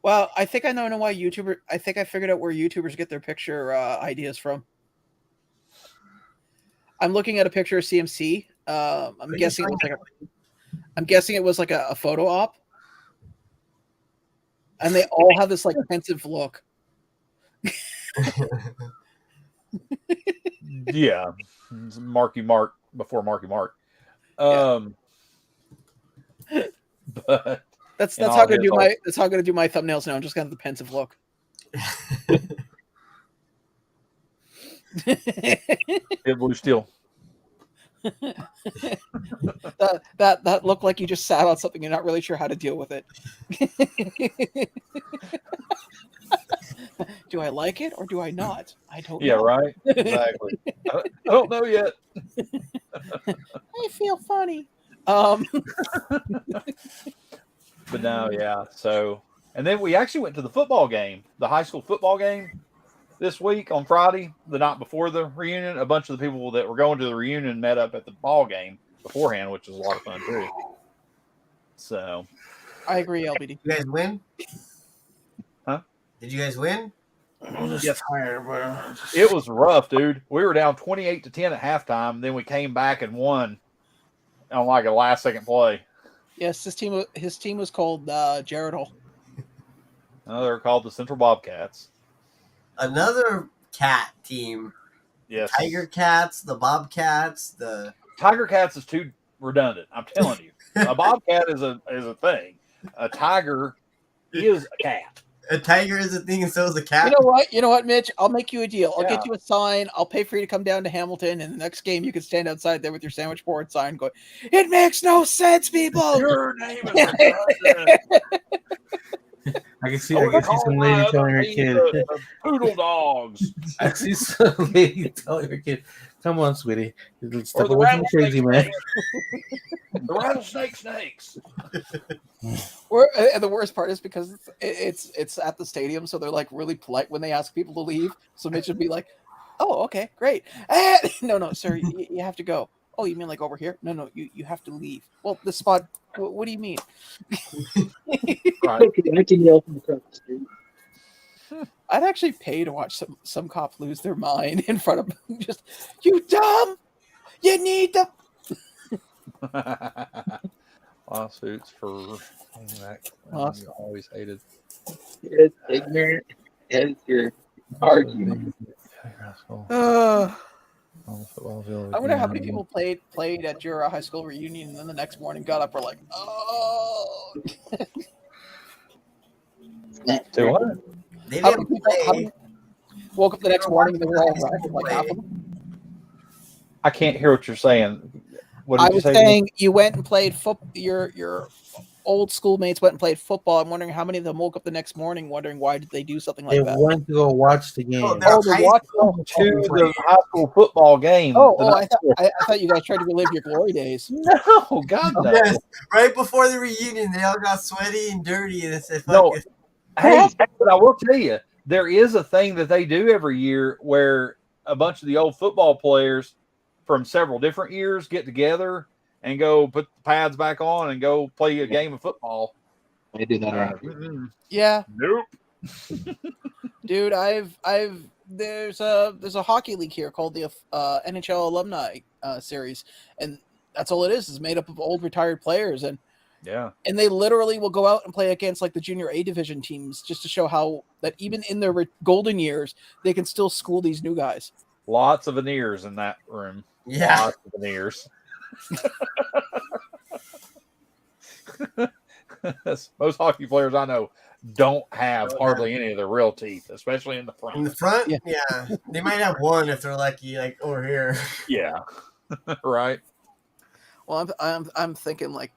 well, I think I know why I think I figured out where YouTubers get their picture ideas from. I'm looking at a picture of CMC. I'm guessing it was like a photo op. And they all have this like pensive look. Yeah, Marky Mark before Marky Mark. Yeah. But that's how I'm gonna do my thumbnails now. I'm just gonna have the pensive look. It Blue Steel. that looked like you just sat on something. You're not really sure how to deal with it. Do I like it or do I not? I don't know. Yeah, right. Exactly. I don't know yet. I feel funny. But no, yeah. So, and then we actually went to the football game, the high school football game this week on Friday, the night before the reunion. A bunch of the people that were going to the reunion met up at the ball game beforehand, which was a lot of fun too. So, I agree, LBD. You guys win? Huh? Did you guys win? Yes, tired, bro. it was rough, dude. We were down 28-10 at halftime. Then we came back and won on like a last second play. Yes, his team was called Jaredal. They're called the Central Bobcats. Another cat team. Yes. Tiger Cats, the Bobcats, the Tiger Cats is too redundant. I'm telling you. A Bobcat is a thing. A tiger is a cat. a tiger is a thing, and so is a cat. You know what, Mitch? I'll make you a deal. I'll Yeah. get you a sign. I'll pay for you to come down to Hamilton, and the next game you can stand outside there with your sandwich board sign going, "It makes no sense, people." Your name is I can see some lady telling her kid. Poodle dogs. I see some lady telling her kid, "Come on, sweetie, Or step the away from the crazy man." The rattlesnake snakes. And the worst part is because it's at the stadium, so they're like really polite when they ask people to leave. So Mitch would be like, "Oh, okay, great." No, sir, you have to go. Oh, you mean like over here? No, you have to leave. Well, the spot. What do you mean? Right. I can yell from across the street. I'd actually pay to watch some cop lose their mind in front of just, "You dumb! You need to." Lawsuits for that. Awesome. Always hated. It's ignorant as your argument. I wonder how many people played at your high school reunion, and then the next morning got up, were like, "Oh." Do what? They How didn't many people play. woke up the next morning and they were all right, like half of them? I can't hear what you're saying. What I did you was say? saying you went and played football. Your old schoolmates went and played football. I'm wondering how many of them woke up the next morning wondering why did they do something They like that. went to go watch the game. Oh, they're Oh, they high watched. school To the playing. high school football game. I thought you guys tried to relive your glory days. No, God no. Yes, right before the reunion, they all got sweaty and dirty, and it said, "Fuck No. it." Hey, but I will tell you, there is a thing that they do every year where a bunch of the old football players from several different years get together and go put the pads back on and go play a game of football. I do that around. Yeah, Nope. dude. There's a hockey league here called the NHL Alumni Series, and That's all it is made up of old retired players, and Yeah. they literally will go out and play against like the junior A division teams just to show how that even in their golden years they can still school these new guys. Lots of veneers in that room. Yeah. Lots of veneers. Most hockey players I know don't have hardly any of their real teeth, especially in the front. In the front, Yeah. yeah. They might have one if they're lucky, like over here. Yeah. Right. Well, I'm thinking like,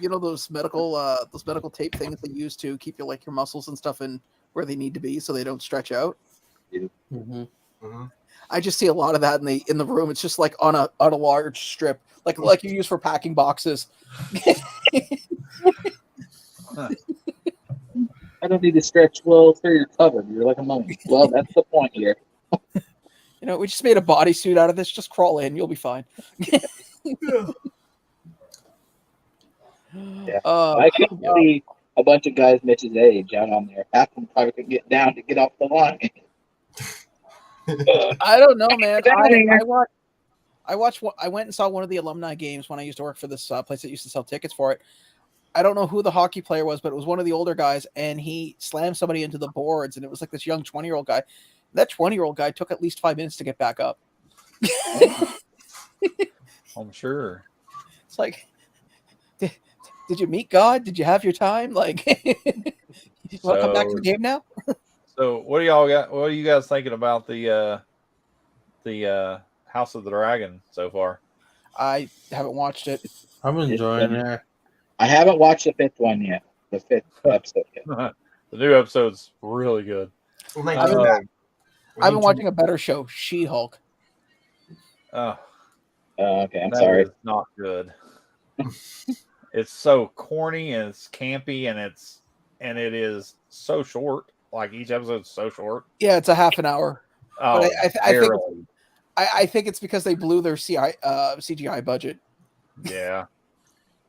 you know, those medical tape things they use to keep your like your muscles and stuff in where they need to be so they don't stretch out. Mm-hmm. Mm-hmm. I just see a lot of that in the room. It's just like on a large strip, like you use for packing boxes. I don't need to stretch well so you're covered. You're like a mummy. Well, that's the point here. You know, we just made a bodysuit out of this. Just crawl in, you'll be fine. Yeah. I can see a bunch of guys Mitch's age out on there. Half of them probably could get down to get off the line. I don't know, man. I went and saw one of the alumni games when I used to work for this place that used to sell tickets for it. I don't know who the hockey player was, but it was one of the older guys, and he slammed somebody into the boards, and it was like this young 20-year-old guy. That 20-year-old guy took at least 5 minutes to get back up. I'm sure. It's like, did you meet God? Did you have your time? Like, you want to come back to the game now? So what do y'all got? What are you guys thinking about the House of the Dragon so far? I haven't watched it. I'm enjoying it. I haven't watched the fifth one yet. The fifth episode yet. The new episode's really good. We might I've do been- that. I've been watching a better show, She-Hulk. Oh, Okay, I'm that sorry. is not good. It's so corny and it's campy and it is so short. Like each episode's so short. Yeah, it's a half an hour. Oh, But I think barely. I think it's because they blew their CGI budget. Yeah.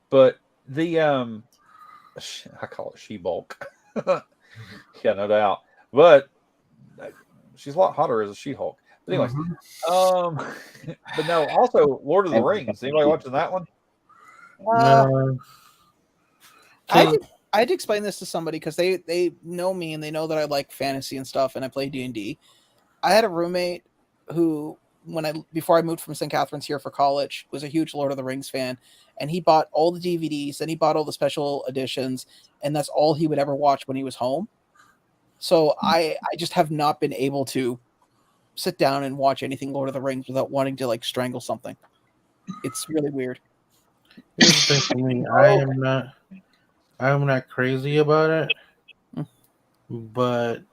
But the I call it She-Bulk. Yeah, no doubt. But she's a lot hotter as a She-Hulk. But anyways, but no, also Lord of the Rings. Anybody watching that one? No. I had to explain this to somebody because they know me and they know that I like fantasy and stuff and I play D&D. I had a roommate who, before I moved from St. Catharines here for college, was a huge Lord of the Rings fan, and he bought all the DVDs and he bought all the special editions, and that's all he would ever watch when he was home. So I just have not been able to sit down and watch anything Lord of the Rings without wanting to like strangle something. It's really weird. Here's the thing for me. I am not crazy about it, but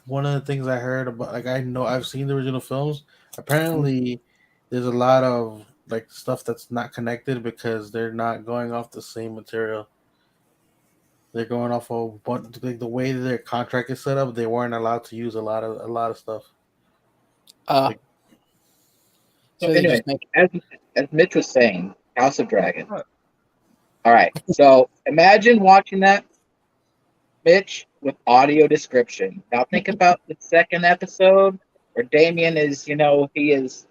one of the things I heard about, like, I know I've seen the original films. Apparently, there's a lot of like stuff that's not connected because they're not going off the same material. They're going off of like the way their contract is set up. They weren't allowed to use a lot of stuff. So they anyway, just make- as Mitch was saying, House of Dragon. All right, so imagine watching that, Mitch, with audio description. Now think about the second episode where Damien is, he is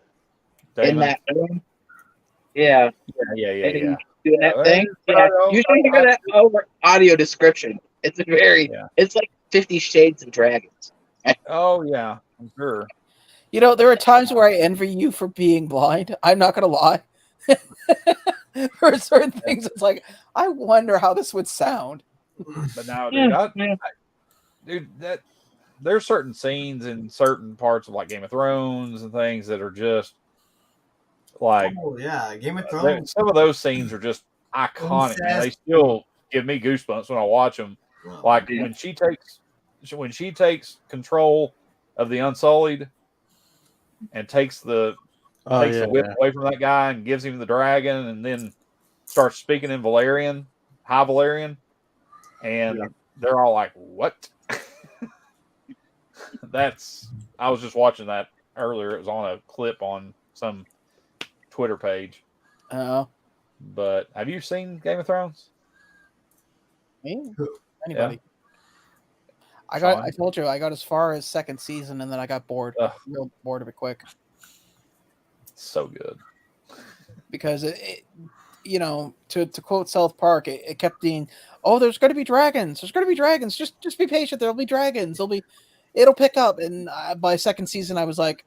in that room. Yeah. Yeah. Doing that thing. Yeah. You should hear that over audio description. It's it's like 50 Shades of Dragons. Oh yeah, I'm sure. There are times where I envy you for being blind. I'm not gonna lie. There are certain things. It's like I wonder how this would sound. But now, dude, that there's certain scenes in certain parts of like Game of Thrones and things that are just like, oh yeah, Game of Thrones. some of those scenes are just iconic. Man. They still give me goosebumps when I watch them. Like when she takes control of the Unsullied and takes the whip away from that guy and gives him the dragon, and then starts speaking in Valerian, High Valerian, and they're all like, "What?" I was just watching that earlier. It was on a clip on some Twitter page. Oh, but have you seen Game of Thrones? Me? Anybody? Yeah. I told you I got as far as second season and then I got bored. Ugh. Real bored of it quick. So good. because to quote South Park, it kept being, oh, there's going to be dragons. There's going to be dragons. Just be patient. There'll be dragons. It'll pick up. And by second season, I was like,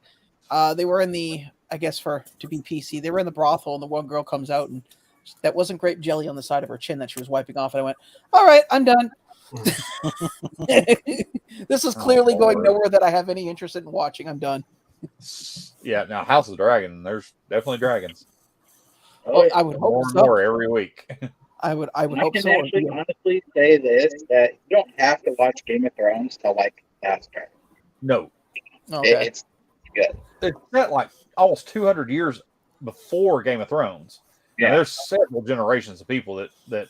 they were in the, I guess to be PC, they were in the brothel, and the one girl comes out, and that wasn't grape jelly on the side of her chin that she was wiping off. And I went, all right, I'm done. This is clearly going nowhere that I have any interest in watching. I'm done. Yeah, now House of the Dragon, there's definitely dragons. Well, I would hope More and so. more every week. I would I hope can so. actually honestly say this, that you don't have to watch Game of Thrones to like Last Dragon. No. Okay. It's good. It's set like almost 200 years before Game of Thrones. Yeah. And there's several generations of people that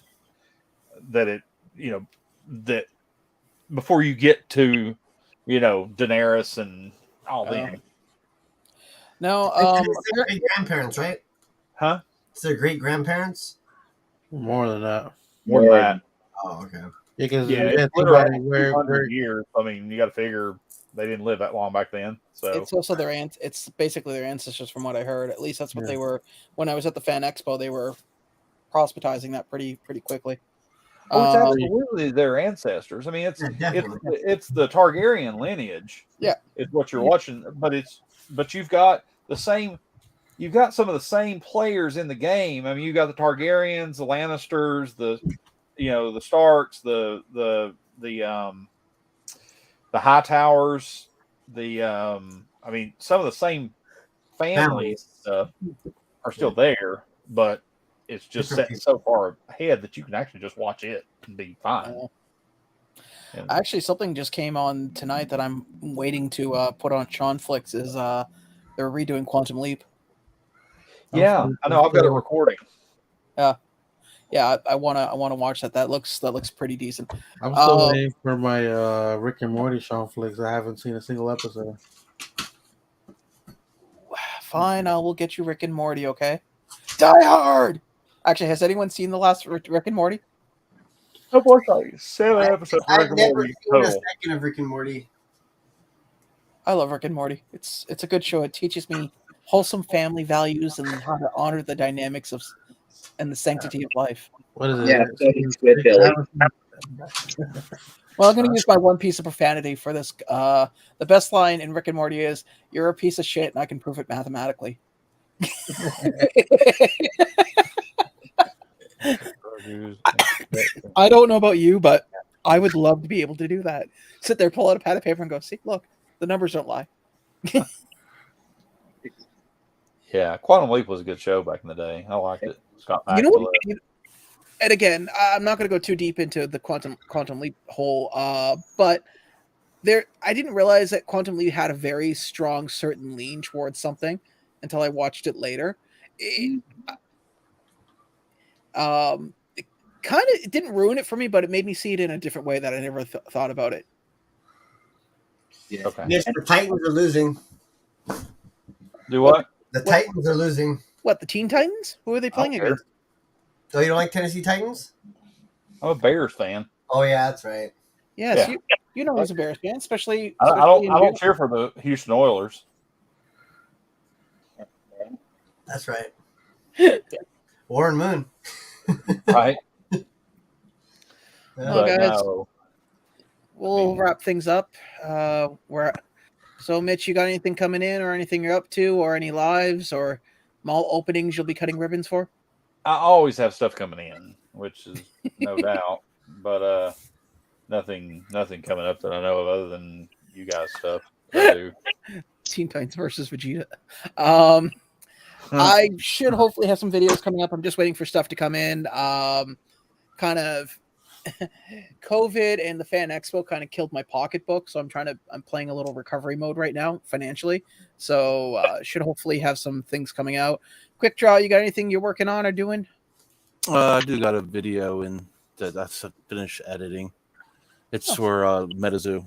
before you get to, Daenerys and all them. No, it's their great grandparents, right? Huh? It's their great grandparents. More than that. More than that. Oh, okay. Because It's literally 200 years. I mean, you got to figure they didn't live that long back then. So it's also their it's basically their ancestors, from what I heard. At least that's what they were when I was at the Fan Expo. They were proselytizing that pretty quickly. It's absolutely their ancestors. I mean, it's the Targaryen lineage. Yeah, it's what you're watching, but you've got some of the same players in the game. I mean, you've got the Targaryens, the Lannisters, the Starks, the Hightowers, I mean, some of the same families are still there, but it's just set so far ahead that you can actually just watch it and be fine. Actually, something just came on tonight that I'm waiting to put on Sean Flicks is they're redoing Quantum Leap. Yeah, I know. I've got a recording. Yeah, I wanna watch that. That looks pretty decent. I'm still waiting for my Rick and Morty Sean Flicks. I haven't seen a single episode. Fine, I will get you Rick and Morty. Okay. Die Hard. Actually, has anyone seen the last Rick and Morty? I've watched like 7 episodes. I've never seen a second of Rick and Morty. I love Rick and Morty. It's a good show. It teaches me wholesome family values and how to honor the dynamics and the sanctity of life. What is it? Yeah, so it's good, Billy. Well, I'm going to use my one piece of profanity for this. The best line in Rick and Morty is, "You're a piece of shit, and I can prove it mathematically." I don't know about you, but I would love to be able to do that. Sit there, pull out a pad of paper, and go, "See, look, the numbers don't lie." Yeah, Quantum Leap was a good show back in the day. I liked it. Scott You know Bakula. what? And again, I'm not going to go too deep into the Quantum Leap whole, but I didn't realize that Quantum Leap had a very strong certain lean towards something until I watched it later. It didn't ruin it for me, but it made me see it in a different way that I never thought about it. Yeah. Okay. Yes, the Titans are losing. Do what? The Titans are losing. What, the Teen Titans? Who are they playing Okay. against? Oh, you don't like Tennessee Titans? I'm a Bears fan. Oh yeah, that's right. Yes, Yeah. you know he's a Bears fan, especially. I don't cheer for the Houston Oilers. That's right. Warren Moon. Right. Well, guys, no. we'll wrap things up. So, Mitch, you got anything coming in, or anything you're up to, or any lives or mall openings you'll be cutting ribbons for? I always have stuff coming in, which is no doubt, but nothing coming up that I know of other than you guys stuff. I do. Teen Titans versus Vegeta. I should hopefully have some videos coming up. I'm just waiting for stuff to come in. Kind of COVID and the Fan Expo kind of killed my pocketbook, so I'm playing a little recovery mode right now financially. So should hopefully have some things coming out. Quickdraw, you got anything you're working on or doing? I do got a video and that's finished editing. It's for MetaZoo.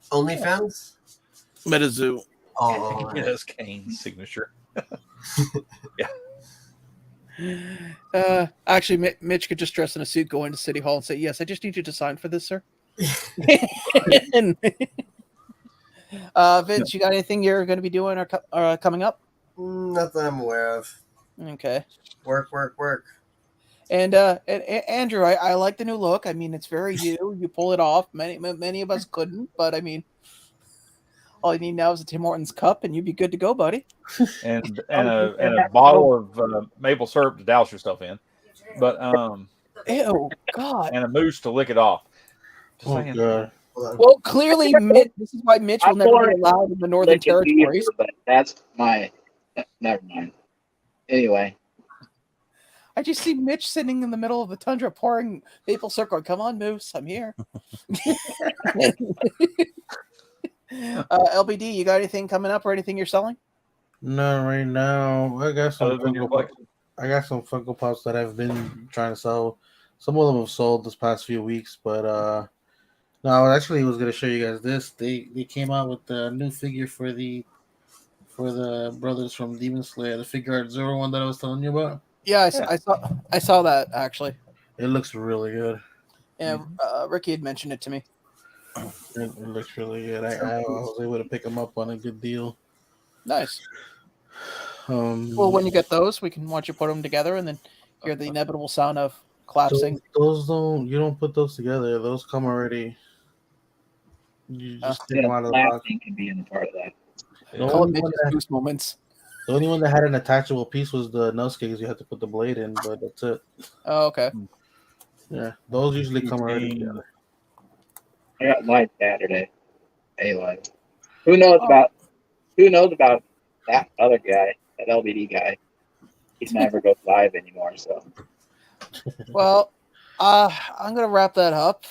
OnlyFans? MetaZoo. Oh, Yes, Kane's signature. Yeah. Actually, Mitch could just dress in a suit, go into City Hall, and say, "Yes, I just need you to sign for this, sir." And, Vince, you got anything you're going to be doing or coming up? not that I'm aware of. Okay. Work. And Andrew, I like the new look. I mean, it's very you. You pull it off. Many of us couldn't, but I mean, all you need now is a Tim Hortons cup, and you'd be good to go, buddy. and a bottle of maple syrup to douse yourself in, but Ew, God. and a moose to lick it off. Just Oh saying. god. Hold on. Well, clearly, Mitch. This is why Mitch will never be allowed in the Northern Like a beaver, Territories. but that's my. Never mind. Anyway, I just see Mitch sitting in the middle of the tundra pouring maple syrup. Going, come on, Moose, I'm here. LBD, you got anything coming up or anything you're selling? No, right now I got some Other than your Funko Pop. collection. I got some Funko Pops that I've been trying to sell. Some of them have sold this past few weeks, but no, I actually was gonna show you guys this. They came out with the new figure for the brothers from Demon Slayer, the figure art 01 that I was telling you about. Yeah, I saw that actually. It looks really good. Yeah, Ricky had mentioned it to me. It looks really good. I was able to pick them up on a good deal. Nice. Well, when you get those, we can watch you put them together and then hear the inevitable sound of collapsing. You don't put those together. Those come already. You just take them out of the box. laughing can be in part of that. The Call it only, one Mitch's that, Goose moments. the only one that had an attachable piece was the Nosuke. You had to put the blade in, but that's it. Oh, okay. Yeah, those usually come already together. I got live Saturday. Hey, live. Who knows about that other guy, that LBD guy? He's never goes live anymore. So Well, I'm gonna wrap that up.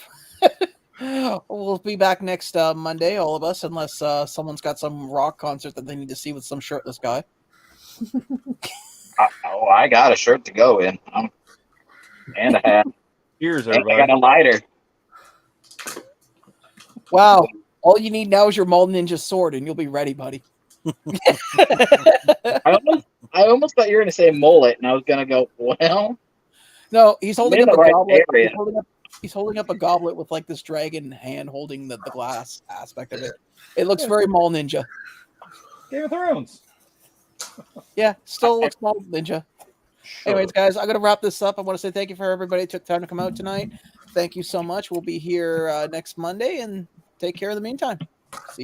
We'll be back next Monday, all of us, unless someone's got some rock concert that they need to see with some shirtless guy. I got a shirt to go in, and a hat. Cheers, And I everybody. got a lighter. Wow. All you need now is your Mall Ninja sword, and you'll be ready, buddy. I almost thought you were gonna say mullet, and I was gonna go, well, No, he's holding in up the a right goblet. area. He's holding up a goblet with like this dragon hand holding the glass aspect of it. It looks very Mall Ninja. Game of Thrones. Yeah, still looks Mall Ninja. Anyways, guys, I'm gonna wrap this up. I want to say thank you for everybody who took time to come out tonight. Thank you so much. We'll be here next Monday, and take care in the meantime. See you.